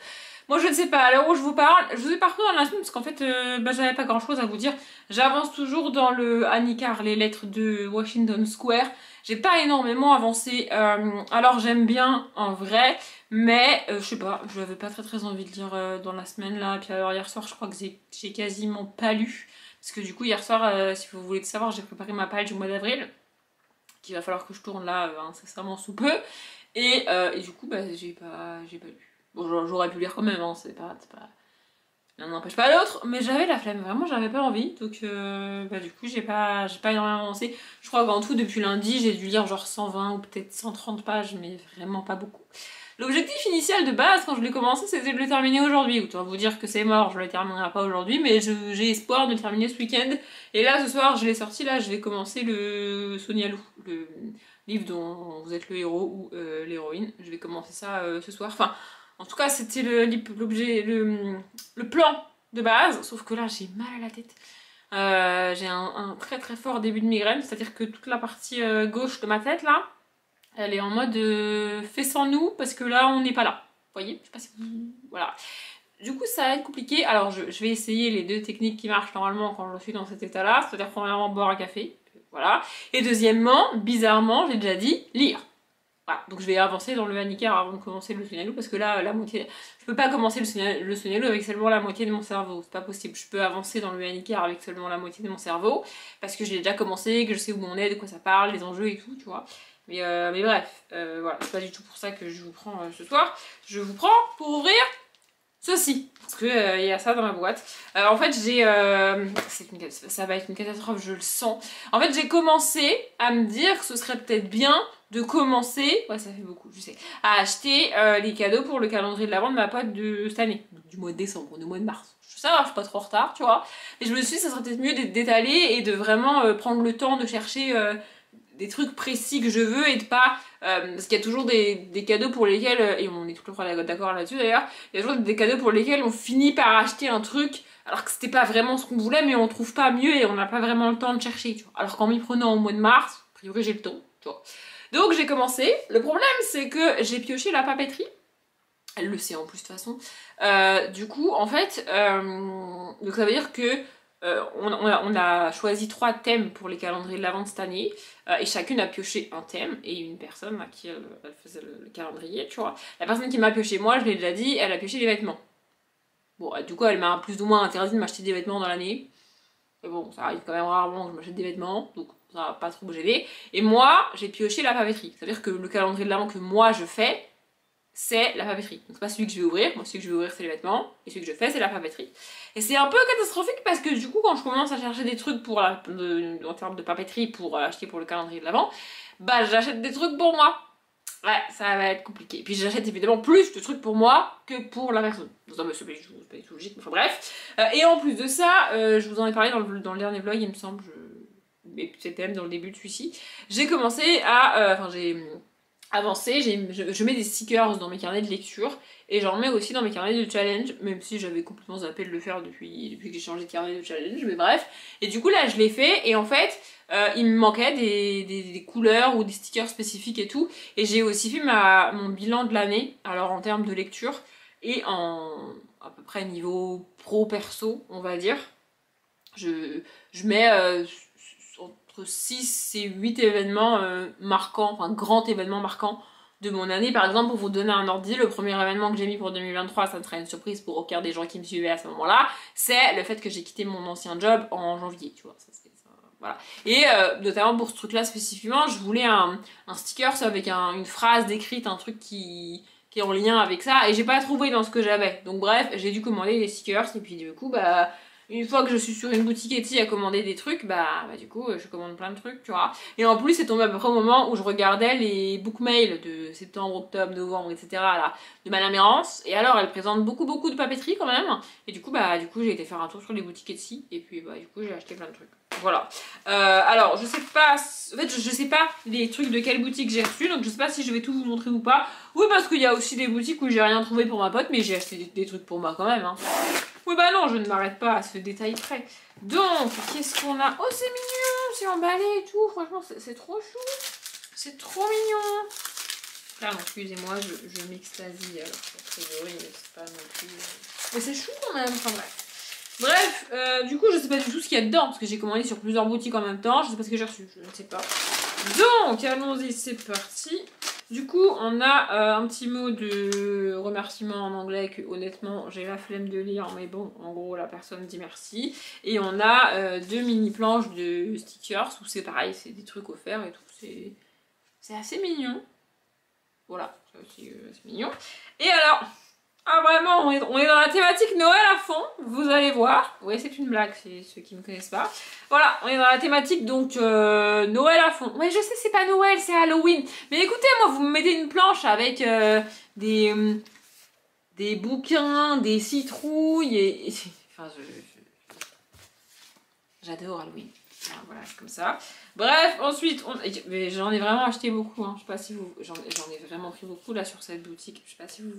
Moi je ne sais pas, à l'heure où je vous parle, je vous ai parcouru dans la semaine parce qu'en fait j'avais pas grand chose à vous dire. J'avance toujours dans le Annicar, les lettres de Washington Square. J'ai pas énormément avancé, alors j'aime bien en vrai, mais je sais pas, je n'avais pas très envie de lire dans la semaine là. Et puis alors hier soir je crois que j'ai quasiment pas lu. Parce que du coup hier soir, si vous voulez le savoir, j'ai préparé ma page du mois d'avril. Qu'il va falloir que je tourne là incessamment sous peu. Et du coup bah j'ai pas lu. Bon, j'aurais pu lire quand même, hein, c'est pas... L'un n'empêche pas l'autre, mais j'avais la flemme, vraiment j'avais pas envie, donc du coup j'ai pas énormément avancé. Je crois qu'en tout depuis lundi j'ai dû lire genre 120 ou peut-être 130 pages, mais vraiment pas beaucoup. L'objectif initial de base quand je l'ai commencé c'était de le terminer aujourd'hui. Autant vous dire que c'est mort, je le terminerai pas aujourd'hui, mais j'ai espoir de le terminer ce week-end. Et là ce soir je l'ai sorti, là je vais commencer le Sonia Lou, le livre dont vous êtes le héros ou l'héroïne. Je vais commencer ça ce soir, enfin... En tout cas, c'était le plan de base, sauf que là, j'ai mal à la tête. J'ai un très fort début de migraine, c'est-à-dire que toute la partie gauche de ma tête, là, elle est en mode fait sans nous, parce que là, on n'est pas là. Vous voyez? Je sais pas si vous... Voilà. Du coup, ça va être compliqué. Alors, je vais essayer les deux techniques qui marchent normalement quand je suis dans cet état-là, c'est-à-dire premièrement, boire un café, voilà. Et deuxièmement, bizarrement, j'ai déjà dit, lire. Voilà, donc je vais avancer dans le Annicar avant de commencer le Sonia Lou parce que là, la moitié... Je peux pas commencer le Sonia Lou avec seulement la moitié de mon cerveau, c'est pas possible. Je peux avancer dans le Annicar avec seulement la moitié de mon cerveau parce que j'ai déjà commencé, que je sais où on est, de quoi ça parle, les enjeux et tout, tu vois. Mais bref, voilà, c'est pas du tout pour ça que je vous prends ce soir. Je vous prends pour ouvrir ceci, parce que y a ça dans ma boîte. En fait, ça va être une catastrophe, je le sens. En fait, j'ai commencé à me dire que ce serait peut-être bien de commencer, ouais ça fait beaucoup, je sais, à acheter les cadeaux pour le calendrier de l'Avent de ma pote de cette année, donc du mois de décembre, du mois de mars. Ça va, je suis pas trop en retard, tu vois. Et je me suis dit, ça serait peut-être mieux d'étaler et de vraiment prendre le temps de chercher des trucs précis que je veux et de pas... parce qu'il y a toujours des cadeaux pour lesquels, et on est tout le temps d'accord là-dessus d'ailleurs, il y a toujours des cadeaux pour lesquels on finit par acheter un truc alors que c'était pas vraiment ce qu'on voulait, mais on trouve pas mieux et on n'a pas vraiment le temps de chercher, tu vois. Alors qu'en m'y prenant au mois de mars, a priori j'ai le temps, tu vois. Donc j'ai commencé. Le problème c'est que j'ai pioché la papeterie. Elle le sait en plus de toute façon. Du coup en fait, donc ça veut dire que on a choisi 3 thèmes pour les calendriers de l'Avent cette année. Et chacune a pioché un thème. Et une personne à qui elle faisait le calendrier, tu vois. La personne qui m'a pioché, moi je l'ai déjà dit, elle a pioché les vêtements. Bon, du coup elle m'a plus ou moins interdit de m'acheter des vêtements dans l'année. Mais bon, ça arrive quand même rarement que je m'achète des vêtements, donc ça va pas trop me gêner. Et moi, j'ai pioché la papeterie. C'est-à-dire que le calendrier de l'Avent que moi je fais, c'est la papeterie. Donc c'est pas celui que je vais ouvrir, moi celui que je vais ouvrir c'est les vêtements, et celui que je fais c'est la papeterie. Et c'est un peu catastrophique parce que du coup quand je commence à chercher des trucs pour en termes de papeterie pour acheter pour le calendrier de l'Avent, bah j'achète des trucs pour moi. Ouais, ça va être compliqué. Puis j'achète évidemment plus de trucs pour moi que pour la personne. Non, mais c'est pas du tout logique, enfin bref. Et en plus de ça, je vous en ai parlé dans le dernier vlog, il me semble, mais c'était même dans le début de celui-ci. J'ai commencé à... Enfin, j'ai avancé, je mets des stickers dans mes carnets de lecture, et j'en mets aussi dans mes carnets de challenge, même si j'avais complètement zappé de le faire depuis que j'ai changé de carnet de challenge, mais bref. Et du coup là, je l'ai fait, et en fait... il me manquait des couleurs ou des stickers spécifiques et tout. Et j'ai aussi fait mon bilan de l'année, alors en termes de lecture, et en à peu près niveau pro-perso, on va dire. Je mets entre 6 et 8 événements marquants, enfin grands événements marquants de mon année. Par exemple, pour vous donner un ordre d'idée, le premier événement que j'ai mis pour 2023, ça serait une surprise pour aucun des gens qui me suivaient à ce moment-là, c'est le fait que j'ai quitté mon ancien job en janvier, tu vois. Voilà. Et notamment pour ce truc là spécifiquement, je voulais un sticker avec une phrase décrite, un truc qui est en lien avec ça, et j'ai pas trouvé dans ce que j'avais. Donc bref, j'ai dû commander des stickers, et puis du coup, bah, une fois que je suis sur une boutique Etsy à commander des trucs, bah du coup, je commande plein de trucs, tu vois. Et en plus, c'est tombé à peu près au moment où je regardais les bookmails de septembre, octobre, novembre, etc. là, de Madame Errance, et alors elle présente beaucoup de papeterie quand même, et du coup, j'ai été faire un tour sur les boutiques Etsy, et puis bah du coup, j'ai acheté plein de trucs. Voilà. Alors, je sais pas... En fait, je sais pas les trucs de quelle boutique j'ai reçu, donc je sais pas si je vais tout vous montrer ou pas. Oui, parce qu'il y a aussi des boutiques où j'ai rien trouvé pour ma pote, mais j'ai acheté des trucs pour moi quand même. Hein. Oui, bah non, je ne m'arrête pas à ce détail près. Donc, qu'est-ce qu'on a? Oh, c'est mignon, c'est emballé et tout. Franchement, c'est trop chou. C'est trop mignon. Pardon, excusez-moi, je m'extasie. Alors, a priori, c'est pas non plus... Mais c'est chou quand même, enfin bref. Bref, du coup, je sais pas du tout ce qu'il y a dedans, parce que j'ai commandé sur plusieurs boutiques en même temps, je sais pas ce que j'ai reçu, je ne sais pas. Donc, allons-y, c'est parti. Du coup, on a un petit mot de remerciement en anglais que, honnêtement, j'ai la flemme de lire, mais bon, en gros, la personne dit merci. Et on a 2 mini-planches de stickers, où c'est pareil, c'est des trucs offerts et tout, c'est assez mignon. Voilà, c'est mignon. Et alors... Ah vraiment, on est dans la thématique Noël à fond, vous allez voir. Oui, c'est une blague, c'est ceux qui ne me connaissent pas. Voilà, on est dans la thématique donc Noël à fond. Ouais, je sais, c'est pas Noël, c'est Halloween. Mais écoutez, moi, vous me mettez une planche avec des bouquins, des citrouilles et... Enfin, j'adore Halloween. Voilà, c'est comme ça. Bref, ensuite, j'en ai vraiment acheté beaucoup. Hein. Je sais pas si vous... J'en ai vraiment pris beaucoup là sur cette boutique. Je sais pas si vous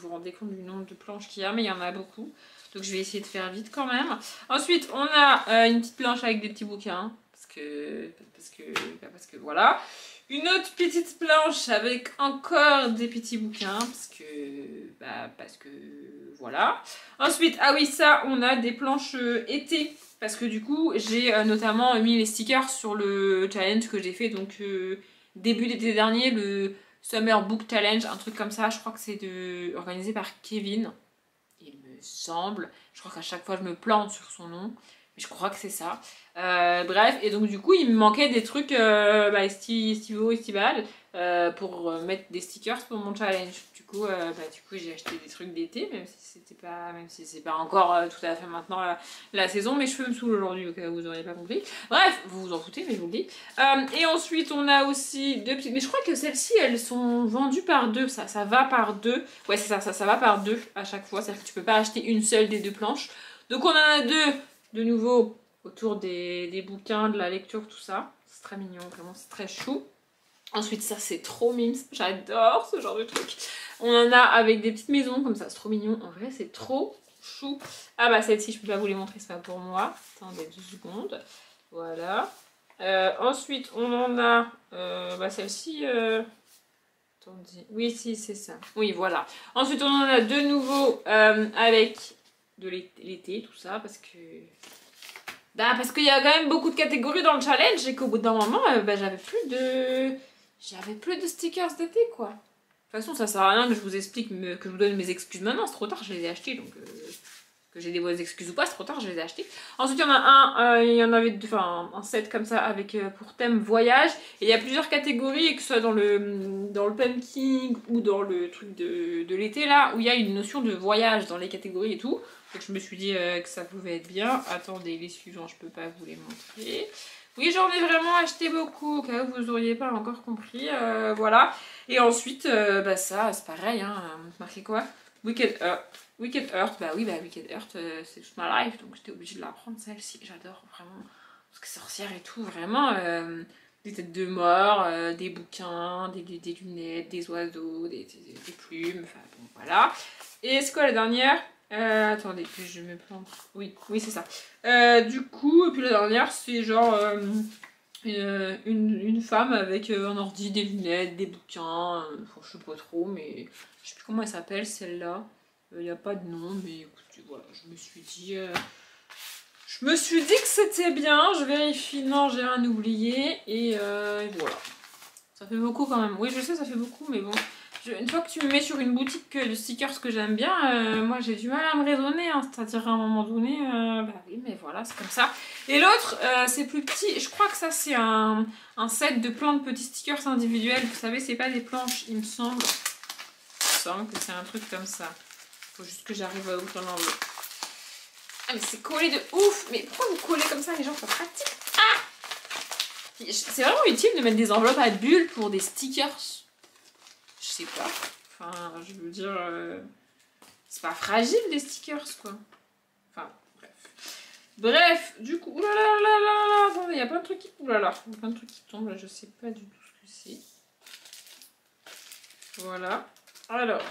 vous rendez compte du nombre de planches qu'il y a, mais il y en a beaucoup. Donc je vais essayer de faire vite quand même. Ensuite, on a une petite planche avec des petits bouquins. Parce que voilà. Une autre petite planche avec encore des petits bouquins. Parce que voilà. Ensuite, ah oui, ça, on a des planches été. Parce que du coup, j'ai notamment mis les stickers sur le challenge que j'ai fait. Donc, début d'été dernier, le Summer Book Challenge, un truc comme ça. Je crois que c'est organisé par Kevin. Il me semble. Je crois qu'à chaque fois, je me plante sur son nom. Mais je crois que c'est ça. Bref, et donc du coup, il me manquait des trucs estival pour mettre des stickers pour mon challenge. Du coup, j'ai acheté des trucs d'été, même si c'est pas encore tout à fait maintenant la saison. Mes cheveux me saoulent aujourd'hui, au cas où vous n'auriez pas compris. Bref, vous vous en foutez, mais je vous le dis. Et ensuite, on a aussi deux petites... Mais je crois que celles-ci, elles sont vendues par deux. Ça va par deux. Ouais, c'est ça va par deux à chaque fois. C'est-à-dire que tu peux pas acheter une seule des deux planches. Donc on en a deux, de nouveau, autour des bouquins, de la lecture, tout ça. C'est très mignon, vraiment, c'est très chou. Ensuite, ça, c'est trop mimes. J'adore ce genre de truc. On en a avec des petites maisons, comme ça, c'est trop mignon. En vrai, c'est trop chou. Ah bah, celle-ci, je peux pas vous les montrer, c'est pas pour moi. Attendez 2 secondes. Voilà. Ensuite, on en a... celle-ci... Attendez. Oui, si, c'est ça. Oui, voilà. Ensuite, on en a de nouveau avec de l'été, tout ça, parce qu'il y a quand même beaucoup de catégories dans le challenge et qu'au bout d'un moment, j'avais plus de stickers d'été, quoi. De toute façon, ça sert à rien que je vous explique, que je vous donne mes excuses maintenant, c'est trop tard, je les ai achetés, donc que j'ai des bonnes excuses ou pas, c'est trop tard, je les ai achetés. Ensuite, il y en a il y en avait un set comme ça avec pour thème voyage, et il y a plusieurs catégories, que ce soit dans le pumpkin ou dans le truc de l'été là, où il y a une notion de voyage dans les catégories et tout. Donc je me suis dit que ça pouvait être bien. Attendez, les suivants, je peux pas vous les montrer. Oui, j'en ai vraiment acheté beaucoup, au cas où vous auriez pas encore compris. Voilà. Et ensuite, bah ça, c'est pareil, hein, marqué quoi? Wicked Earth. Wicked Earth, bah oui, bah Wicked Earth, c'est toute ma life, donc j'étais obligée de la prendre, celle-ci, j'adore vraiment. Parce que sorcière et tout, vraiment, des têtes de mort, des bouquins, des lunettes, des oiseaux, des plumes, enfin bon, voilà. Et c'est quoi la dernière? Attendez, que je me plante. Oui, oui, c'est ça. Du coup, et puis la dernière, c'est genre une femme avec un ordi, des lunettes, des bouquins. Enfin, je sais pas trop, mais je sais plus comment elle s'appelle celle-là. Il n'y a pas de nom, mais écoutez, voilà, je me suis dit. Je me suis dit que c'était bien. Je vérifie, non, j'ai rien oublié. Et voilà. Ça fait beaucoup quand même. Oui, je sais, ça fait beaucoup, mais bon. Une fois que tu me mets sur une boutique de stickers que j'aime bien, moi j'ai du mal à me raisonner, hein. C'est-à-dire à un moment donné, bah oui, mais voilà, c'est comme ça. Et l'autre, c'est plus petit. Je crois que ça, c'est un set de plein de petits stickers individuels. Vous savez, c'est pas des planches, il me semble. Il me semble que c'est un truc comme ça. Faut juste que j'arrive à ouvrir l'enveloppe. Ah, mais c'est collé de ouf! Mais pourquoi vous collez comme ça, les gens? C'est pratique. Ah! C'est vraiment utile de mettre des enveloppes à bulles pour des stickers. Je sais pas. Enfin, je veux dire, c'est pas fragile des stickers, quoi. Enfin, bref. Bref, du coup, oulala, là, attendez, il y a plein de trucs qui, oulala, il y a plein de trucs qui tombent, là, je sais pas du tout ce que c'est. Voilà. Alors,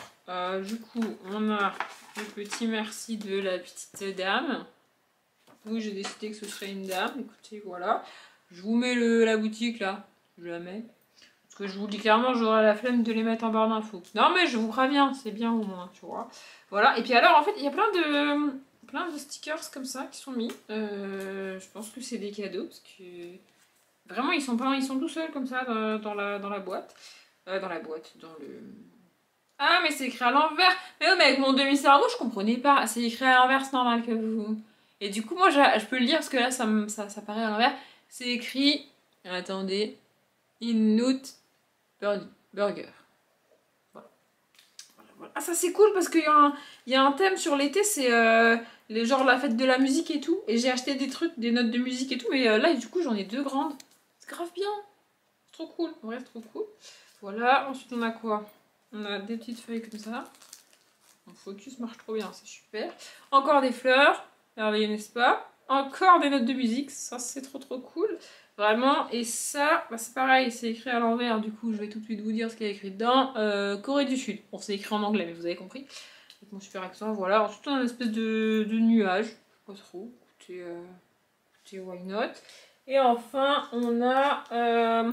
du coup, on a le petit merci de la petite dame. Oui, j'ai décidé que ce serait une dame. Écoutez, voilà. Je vous mets la boutique, là. Je la mets. Parce que je vous dis clairement, j'aurai la flemme de les mettre en barre d'infos. Non, mais je vous préviens, c'est bien au moins, tu vois. Voilà, et puis alors, en fait, il y a plein de stickers comme ça qui sont mis. Je pense que c'est des cadeaux, parce que... Vraiment, ils sont tout seuls comme ça dans la boîte. Dans la boîte, dans le... Ah, mais c'est écrit à l'envers. Mais ouais, mais avec mon demi-cerveau, je comprenais pas. C'est écrit à l'envers, c'est normal que vous... Et du coup, moi, je peux le lire, parce que là, ça paraît à l'envers. C'est écrit... Attendez... Inut Burger. Voilà. Voilà. Ah, ça c'est cool parce qu'il y a un thème sur l'été, c'est genre la fête de la musique et tout. Et j'ai acheté des trucs, des notes de musique et tout. Mais là, du coup, j'en ai 2 grandes. C'est grave bien. C'est trop cool. En vrai, c'est trop cool. Voilà. Ensuite, on a quoi? On a des petites feuilles comme ça. Mon focus marche trop bien, c'est super. Encore des fleurs. Merveilleux, n'est-ce pas? Encore des notes de musique. Ça, c'est trop cool. Vraiment, et ça, bah c'est pareil, c'est écrit à l'envers, du coup je vais tout de suite vous dire ce qu'il y a écrit dedans. Corée du Sud, bon c'est écrit en anglais mais vous avez compris, avec mon super accent, voilà. Ensuite on a une espèce de nuage, pas trop, écoutez, why not. Et enfin on a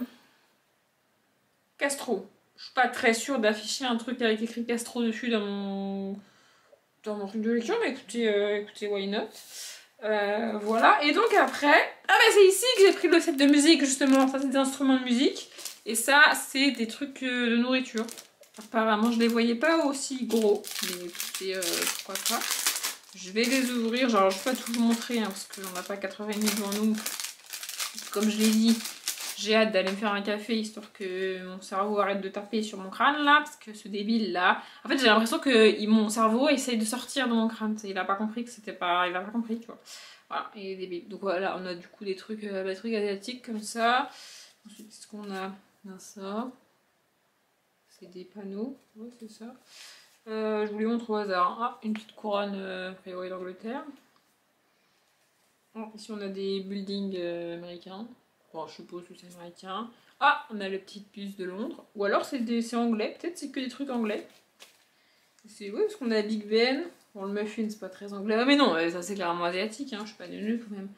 Castro. Je suis pas très sûre d'afficher un truc avec écrit Castro dessus dans mon truc de lecture, mais écoutez, why not. Voilà, et donc après, ah bah c'est ici que j'ai pris le set de musique justement, ça c'est des instruments de musique, et ça c'est des trucs de nourriture. Apparemment je les voyais pas aussi gros, mais écoutez, pourquoi pas. Je vais les ouvrir, genre je vais pas tout vous montrer hein, parce qu'on n'a pas 4h30 devant nous. Comme je l'ai dit, j'ai hâte d'aller me faire un café histoire que mon cerveau arrête de taper sur mon crâne là, parce que ce débile là, en fait j'ai l'impression que mon cerveau essaye de sortir de mon crâne, il a pas compris que c'était pas, il a pas compris tu vois. Voilà, et débile. Donc voilà, on a du coup des trucs asiatiques comme ça. Ensuite qu'est-ce qu'on a? On a ça. C'est des panneaux, ouais c'est ça. Je vous les montre au hasard. Ah, une petite couronne prévoyée d'Angleterre. Oh, ici on a des buildings américains. Bon, je suppose que c'est américain. Ah, on a le petit bus de Londres. Ou alors c'est anglais. Peut-être c'est que des trucs anglais. C'est oui, parce qu'on a Big Ben. Bon, le muffin, c'est pas très anglais. Ah, mais non, ça c'est clairement asiatique. Hein. Je suis pas nulle quand même.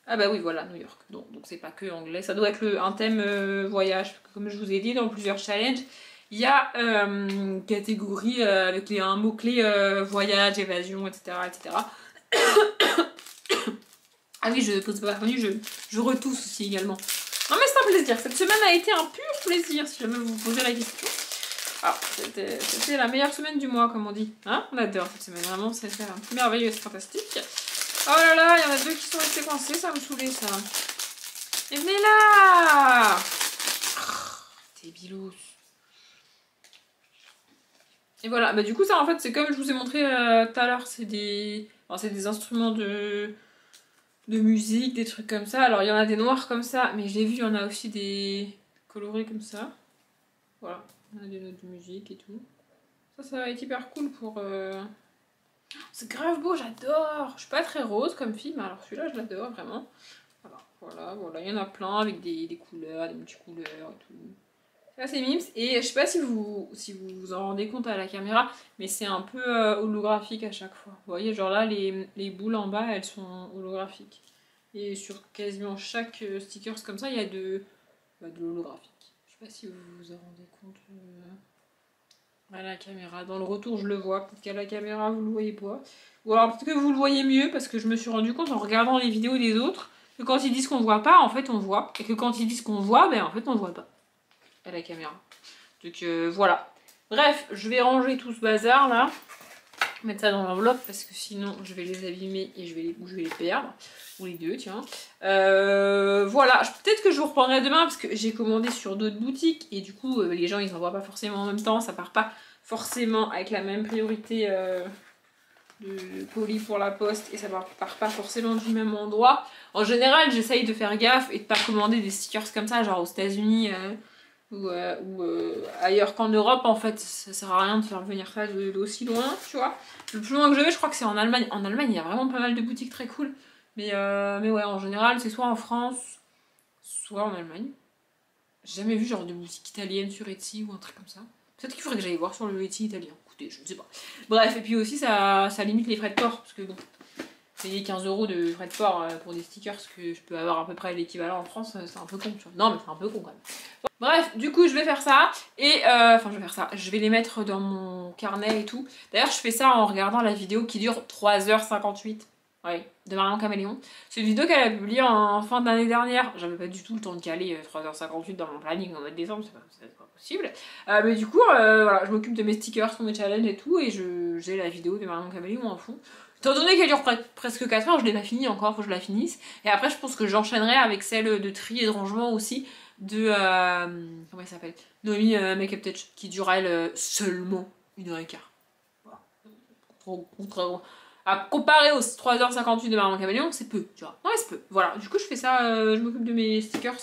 Ah bah oui, voilà, New York. Donc c'est pas que anglais. Ça doit être un thème voyage. Comme je vous ai dit dans plusieurs challenges, il y a une catégorie avec un mot-clé voyage, évasion, etc. etc. Ah oui, je pose pas reconnu, je retousse aussi également. Non mais c'est un plaisir, cette semaine a été un pur plaisir si jamais vous vous posez la question. Alors, c'était la meilleure semaine du mois comme on dit. Hein, on adore cette semaine, vraiment, c'était merveilleux, c'est fantastique. Oh là là, il y en a 2 qui sont restés coincés, ça me saoulait ça. Et venez là T'es bilous. Et voilà, bah du coup ça en fait c'est comme je vous ai montré tout à l'heure, c'est des instruments de musique, des trucs comme ça. Alors il y en a des noirs comme ça, mais j'ai vu, il y en a aussi des colorés comme ça. Voilà, On a des notes de musique et tout. Ça va être hyper cool pour... C'est grave beau, j'adore. Je suis pas très rose comme fille, mais alors celui-là, je l'adore vraiment. Voilà, il y en a plein avec des couleurs, des multicouleurs et tout. C'est assez mimes. Et je sais pas si vous vous en rendez compte à la caméra, mais c'est un peu holographique à chaque fois. Vous voyez, genre là, les boules en bas, elles sont holographiques. Et sur quasiment chaque sticker comme ça, il y a de l'holographique. Je sais pas si vous vous en rendez compte à la caméra. Dans le retour, je le vois. Peut-être qu'à la caméra, vous le voyez pas. Ou alors peut-être que vous le voyez mieux, parce que je me suis rendu compte en regardant les vidéos des autres que quand ils disent qu'on voit pas, en fait on voit. Et que quand ils disent qu'on voit, ben en fait on voit pas. À la caméra. Donc voilà. Bref, je vais ranger tout ce bazar là. Mettre ça dans l'enveloppe parce que sinon je vais les abîmer et je vais les perdre. Ou les deux, tiens. Voilà, peut-être que je vous reprendrai demain parce que j'ai commandé sur d'autres boutiques et du coup les gens ils n'envoient pas forcément en même temps. Ça part pas forcément avec la même priorité de colis pour la poste et ça part pas forcément du même endroit. En général, j'essaye de faire gaffe et de pas commander des stickers comme ça, genre aux États-Unis ou ailleurs qu'en Europe. En fait, ça sert à rien de faire venir ça d'aussi loin, tu vois. Le plus loin que je vais, je crois que c'est en Allemagne. En Allemagne, il y a vraiment pas mal de boutiques très cool. Mais ouais, en général, c'est soit en France, soit en Allemagne. J'ai jamais vu genre de boutique italienne sur Etsy ou un truc comme ça. Peut-être qu'il faudrait que j'aille voir sur le Etsy italien. Écoutez, je ne sais pas. Bref, et puis aussi, ça limite les frais de port. Parce que bon, payer 15 € de frais de port pour des stickers que je peux avoir à peu près l'équivalent en France, c'est un peu con, tu vois. Non, mais c'est un peu con quand même. Bref, du coup, je vais faire ça. Et, enfin, je vais faire ça. Je vais les mettre dans mon carnet et tout. D'ailleurs, je fais ça en regardant la vidéo qui dure 3h58. Oui, de Marion Caméléon. C'est une vidéo qu'elle a publiée en fin d'année dernière. J'avais pas du tout le temps de caler 3h58 dans mon planning en mois de décembre, c'est pas possible. Mais du coup, voilà, je m'occupe de mes stickers pour mes challenges et tout, et j'ai la vidéo de Marion Caméléon en fond. Étant donné qu'elle dure presque 4 heures, je l'ai pas finie encore, faut que je la finisse. Et après, je pense que j'enchaînerai avec celle de tri et de rangement aussi de... comment elle s'appelle, Noémie Makeup Touch, qui dure elle seulement 1h15. Voilà. Contrairement... À comparer aux 3h58 de Marion Caméléon, c'est peu, tu vois. Non, mais c'est peu. Voilà, du coup, je fais ça, je m'occupe de mes stickers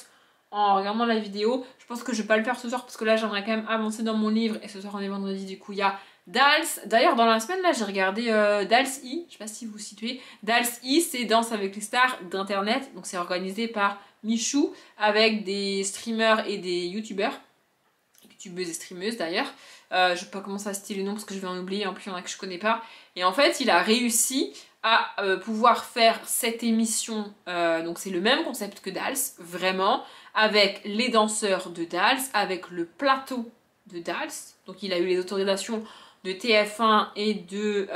en regardant la vidéo. Je pense que je vais pas le faire ce soir parce que là, j'aimerais quand même avancer dans mon livre. Et ce soir, on est vendredi, du coup, il y a Dals. D'ailleurs, dans la semaine, là, j'ai regardé Dals I. Je sais pas si vous vous situez. Dals I, c'est Danse avec les stars d'internet. Donc, c'est organisé par Michou avec des streamers et des youtubeurs. Youtubeuses et streameuses d'ailleurs. Je sais pas comment ça citer les noms parce que je vais en oublier, en plus il y en a que je connais pas. Et en fait, il a réussi à pouvoir faire cette émission, donc c'est le même concept que Dals, vraiment, avec les danseurs de Dals, avec le plateau de Dals. Donc il a eu les autorisations de TF1 et de,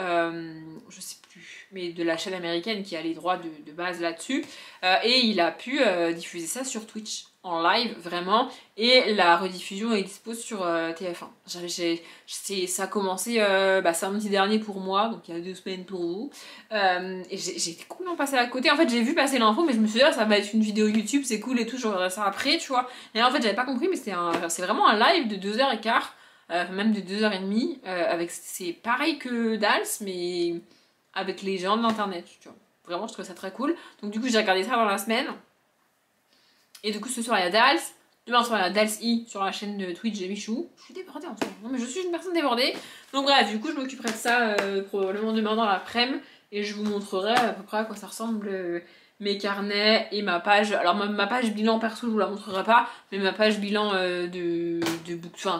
je sais plus, mais de la chaîne américaine qui a les droits de base là-dessus. Et il a pu diffuser ça sur Twitch en live vraiment, et la rediffusion est dispo sur TF1. Ça a commencé samedi dernier pour moi, donc il y a 2 semaines pour vous, et j'ai été complètement passée à côté. En fait, j'ai vu passer l'info, mais je me suis dit ça va être une vidéo YouTube, c'est cool et tout, je regarderai ça après, tu vois. Et là, en fait, j'avais pas compris, mais c'est vraiment un live de 2h15, même de 2h30, avec, c'est pareil que Dals, mais avec les gens de l'internet, tu vois. Vraiment, je trouve ça très cool. Donc du coup, j'ai regardé ça dans la semaine. Et du coup, ce soir, il y a Dals. Demain soir, il y a Dals I sur la chaîne de Twitch de Michou. Je suis débordée en ce moment. Non, mais je suis une personne débordée. Donc bref, du coup, je m'occuperai de ça probablement demain dans l'après-midi. Et je vous montrerai à peu près à quoi ça ressemble mes carnets et ma page. Alors ma page bilan perso, je vous la montrerai pas. Mais ma page bilan de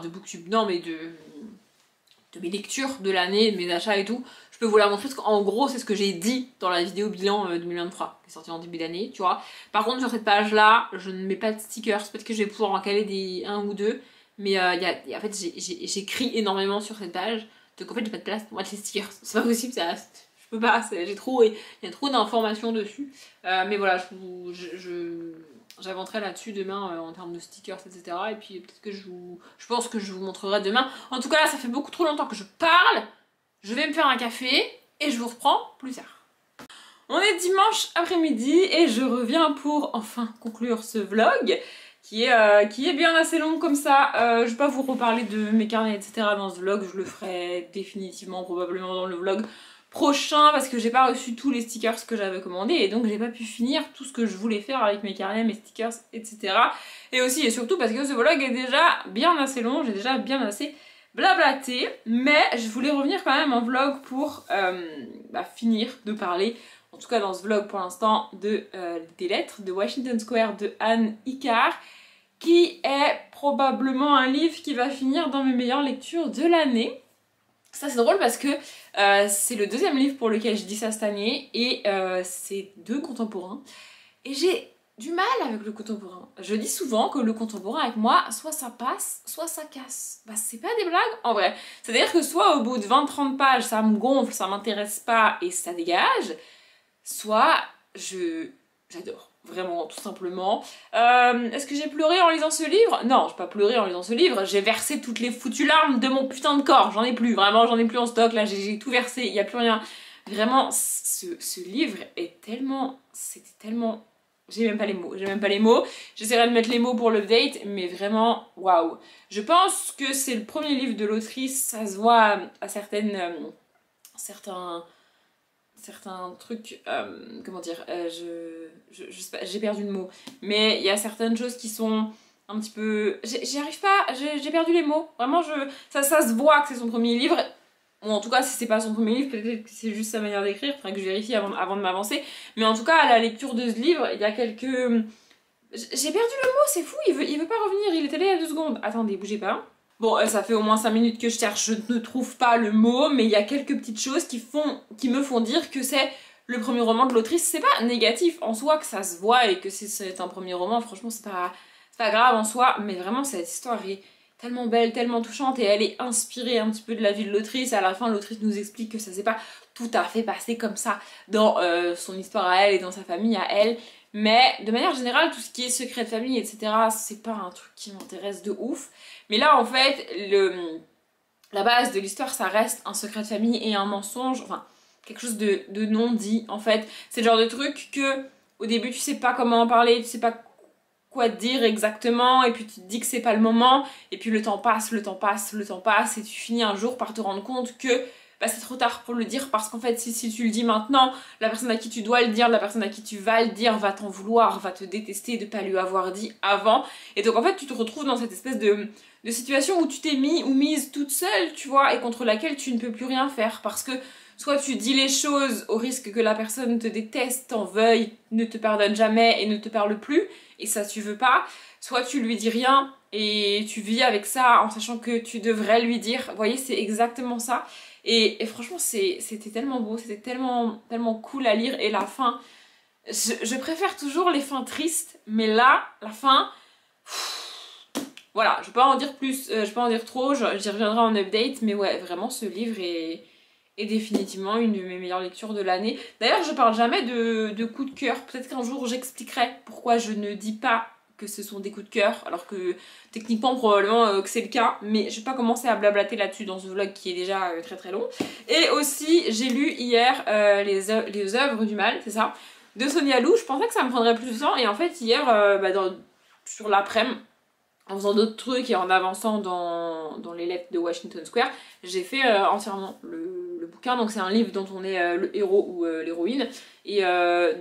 Booktube. Non, mais de mes lectures de l'année, de mes achats et tout. Je peux vous la montrer parce qu'en gros, c'est ce que j'ai dit dans la vidéo bilan 2023 qui est sortie en début d'année, tu vois. Par contre, sur cette page-là, je ne mets pas de stickers. Peut-être que je vais pouvoir en caler un ou deux. Mais en fait, j'écris énormément sur cette page. Donc en fait, j'ai pas de place pour mettre les stickers. C'est pas possible, je peux pas. Il y a trop d'informations dessus. Mais voilà, j'avancerai là-dessus demain en termes de stickers, etc. Et puis peut-être que je pense que je vous montrerai demain. En tout cas, là, ça fait beaucoup trop longtemps que je parle. Je vais me faire un café et je vous reprends plus tard. On est dimanche après-midi et je reviens pour enfin conclure ce vlog qui est bien assez long comme ça. Je vais pas vous reparler de mes carnets, etc. dans ce vlog. Je le ferai définitivement, probablement dans le vlog prochain parce que j'ai pas reçu tous les stickers que j'avais commandés et donc j'ai pas pu finir tout ce que je voulais faire avec mes carnets, mes stickers, etc. Et aussi et surtout parce que ce vlog est déjà bien assez long, j'ai déjà bien assez blablaté, mais je voulais revenir quand même en vlog pour finir de parler, en tout cas dans ce vlog pour l'instant, des lettres de Washington Square de Anne Icahn, qui est probablement un livre qui va finir dans mes meilleures lectures de l'année. Ça c'est drôle parce que c'est le deuxième livre pour lequel je dis ça cette année et c'est 2 contemporains. Et j'ai du mal avec le contemporain. Je dis souvent que le contemporain avec moi, soit ça passe, soit ça casse. Bah c'est pas des blagues en vrai. C'est-à-dire que soit au bout de 20-30 pages, ça me gonfle, ça m'intéresse pas et ça dégage, soit j'adore. Vraiment, tout simplement. Est-ce que j'ai pleuré en lisant ce livre? Non, j'ai pas pleuré en lisant ce livre. J'ai versé toutes les foutues larmes de mon putain de corps. J'en ai plus, vraiment, j'en ai plus en stock. Là, j'ai tout versé, il y a plus rien. Vraiment, ce livre est tellement... C'était tellement... J'ai même pas les mots. J'essaierai de mettre les mots pour l'update, mais vraiment, waouh. Je pense que c'est le premier livre de l'autrice. Ça se voit à certains trucs, comment dire, je sais pas, j'ai perdu le mot, mais il y a certaines choses qui sont un petit peu, j'y arrive pas, j'ai perdu les mots, vraiment, ça se voit que c'est son premier livre, ou en tout cas si c'est pas son premier livre, peut-être que c'est juste sa manière d'écrire, faudrait que je vérifie avant de m'avancer, mais en tout cas à la lecture de ce livre, il y a quelques... J'ai perdu le mot, c'est fou, il veut pas revenir, il était là il y a 2 secondes, attendez, bougez pas. Bon, ça fait au moins 5 minutes que je cherche, je ne trouve pas le mot, mais il y a quelques petites choses qui me font dire que c'est le premier roman de l'autrice. C'est pas négatif en soi que ça se voit et que c'est un premier roman, franchement c'est pas grave en soi, mais vraiment cette histoire est tellement belle, tellement touchante et elle est inspirée un petit peu de la vie de l'autrice. À la fin, l'autrice nous explique que ça s'est pas tout à fait passé comme ça dans son histoire à elle et dans sa famille à elle. Mais de manière générale, tout ce qui est secret de famille, etc., c'est pas un truc qui m'intéresse de ouf. Mais là, en fait, la base de l'histoire, ça reste un secret de famille et un mensonge, enfin, quelque chose de non dit, en fait. C'est le genre de truc que, au début, tu sais pas comment en parler, tu sais pas quoi dire exactement, et puis tu te dis que c'est pas le moment, et puis le temps passe, et tu finis un jour par te rendre compte que bah, c'est trop tard pour le dire, parce qu'en fait, si tu le dis maintenant, la personne à qui tu dois le dire, la personne à qui tu vas le dire, va t'en vouloir, va te détester de pas lui avoir dit avant, et donc en fait, tu te retrouves dans cette espèce de situation où tu t'es mis ou mise toute seule, tu vois, et contre laquelle tu ne peux plus rien faire, parce que soit tu dis les choses au risque que la personne te déteste, t'en veuille, ne te pardonne jamais et ne te parle plus, et ça tu veux pas, soit tu lui dis rien et tu vis avec ça en sachant que tu devrais lui dire. Vous voyez, c'est exactement ça. Et franchement, c'était tellement beau, c'était tellement cool à lire, et la fin, je préfère toujours les fins tristes, mais là, la fin... Voilà, je peux pas en dire plus, je peux pas en dire trop, j'y reviendrai en update, mais ouais, vraiment ce livre est définitivement une de mes meilleures lectures de l'année. D'ailleurs, je parle jamais de coups de cœur, peut-être qu'un jour j'expliquerai pourquoi je ne dis pas que ce sont des coups de cœur, alors que techniquement probablement que c'est le cas, mais je vais pas commencer à blablater là-dessus dans ce vlog qui est déjà très long. Et aussi, j'ai lu hier les œuvres du mal, c'est ça, de Sonia Lou. Je pensais que ça me prendrait plus de temps, et en fait hier, sur l'après-midi, en faisant d'autres trucs et en avançant dans les lettres de Washington Square, j'ai fait entièrement le bouquin. Donc c'est un livre dont on est le héros ou l'héroïne. Et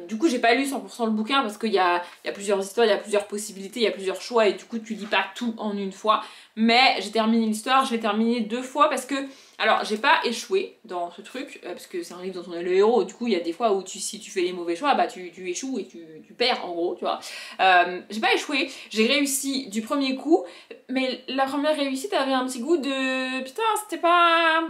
du coup j'ai pas lu 100% le bouquin parce qu'il y a plusieurs histoires, il y a plusieurs possibilités, il y a plusieurs choix, et du coup tu lis pas tout en une fois. Mais j'ai terminé l'histoire, je l'ai terminé 2 fois parce que... Alors j'ai pas échoué dans ce truc, parce que c'est un livre dont on est le héros, du coup il y a des fois où si tu fais les mauvais choix, bah tu échoues et tu perds en gros, tu vois. J'ai pas échoué, j'ai réussi du premier coup, mais la première réussite avait un petit goût de... Putain, c'était pas...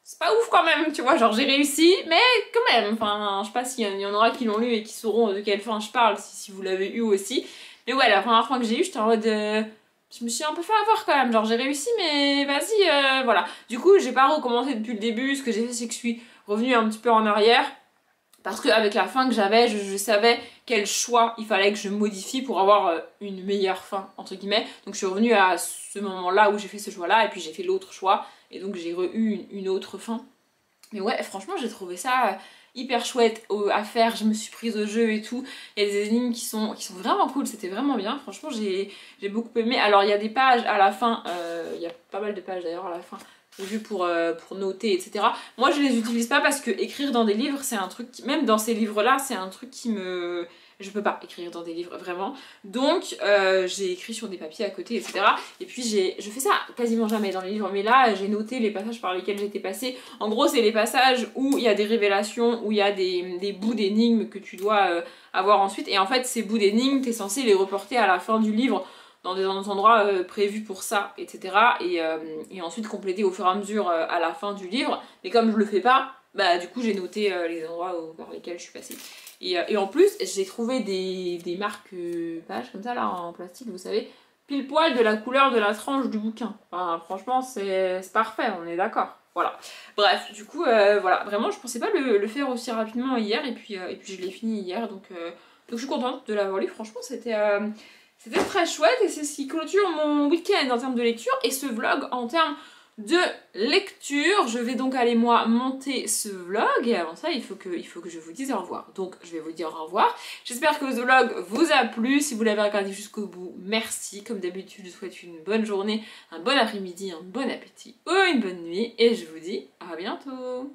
C'est pas ouf quand même, tu vois, genre j'ai réussi, mais quand même, enfin, je sais pas s'il y en aura qui l'ont lu et qui sauront de quelle fin je parle, si vous l'avez eu aussi. Mais ouais, la première fois que j'ai eu, j'étais en mode... Je me suis un peu fait avoir quand même, genre j'ai réussi mais vas-y, voilà. Du coup j'ai pas recommencé depuis le début, ce que j'ai fait c'est que je suis revenue un petit peu en arrière, parce qu'avec la fin que j'avais, je savais quel choix il fallait que je modifie pour avoir une meilleure fin, entre guillemets. Donc je suis revenue à ce moment-là où j'ai fait ce choix-là, et puis j'ai fait l'autre choix, et donc j'ai eu une autre fin. Mais ouais, franchement j'ai trouvé ça... hyper chouette à faire, je me suis prise au jeu et tout. Il y a des énigmes qui sont vraiment cool, c'était vraiment bien, franchement j'ai beaucoup aimé. Alors il y a des pages à la fin, il y a pas mal de pages d'ailleurs à la fin, vus pour noter, etc. Moi je les utilise pas parce que écrire dans des livres c'est un truc, même dans ces livres là c'est un truc qui me... Je peux pas écrire dans des livres vraiment, donc j'ai écrit sur des papiers à côté, etc. Et puis je fais ça quasiment jamais dans les livres, mais là j'ai noté les passages par lesquels j'étais passée. En gros c'est les passages où il y a des révélations, où il y a des bouts d'énigmes que tu dois avoir ensuite, et en fait ces bouts d'énigmes t'es censé les reporter à la fin du livre dans des endroits prévus pour ça, etc. Et ensuite compléter au fur et à mesure à la fin du livre. Mais comme je le fais pas, bah du coup j'ai noté les endroits par lesquels je suis passée. Et en plus, j'ai trouvé des marques pages comme ça là en plastique, vous savez, pile poil de la couleur de la tranche du bouquin. Enfin, franchement, c'est parfait, on est d'accord. Voilà. Bref, du coup, voilà, vraiment, je pensais pas le faire aussi rapidement hier, et puis je l'ai fini hier, donc je suis contente de l'avoir lu. Franchement, c'était très chouette, et c'est ce qui clôture mon week-end en termes de lecture, et ce vlog en termes de lecture. Je vais donc aller moi monter ce vlog, et avant ça il faut que je vous dise au revoir. Donc je vais vous dire au revoir. J'espère que ce vlog vous a plu. Si vous l'avez regardé jusqu'au bout, merci. Comme d'habitude, je vous souhaite une bonne journée, un bon après-midi, un bon appétit ou une bonne nuit, et je vous dis à bientôt.